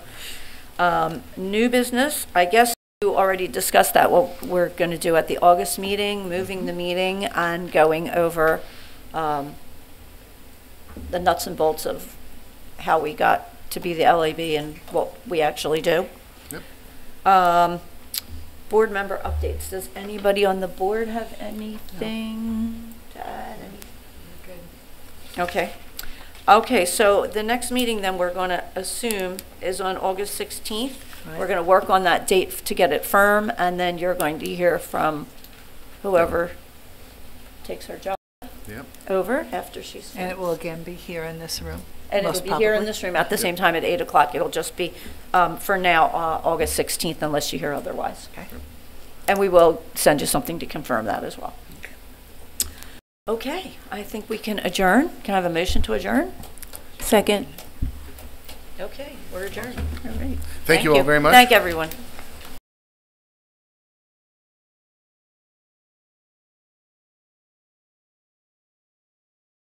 New business, I guess you already discussed that, what we're going to do at the August meeting, moving the meeting and going over the nuts and bolts of how we got to be the LAB and what we actually do.
Yep.
Board member updates. Does anybody on the board have anything to add? Okay. Okay, so the next meeting then we're going to assume is on August 16th. We're going to work on that date to get it firm, and then you're going to hear from whoever takes her job over after she's...
And it will again be here in this room?
And it'll be here in this room at the same time at 8 o'clock. It'll just be, for now, August 16th, unless you hear otherwise.
Okay.
And we will send you something to confirm that as well. Okay, I think we can adjourn. Can I have a motion to adjourn?
Second.
Okay, we're adjourned. All right.
Thank you all very much.
Thank everyone.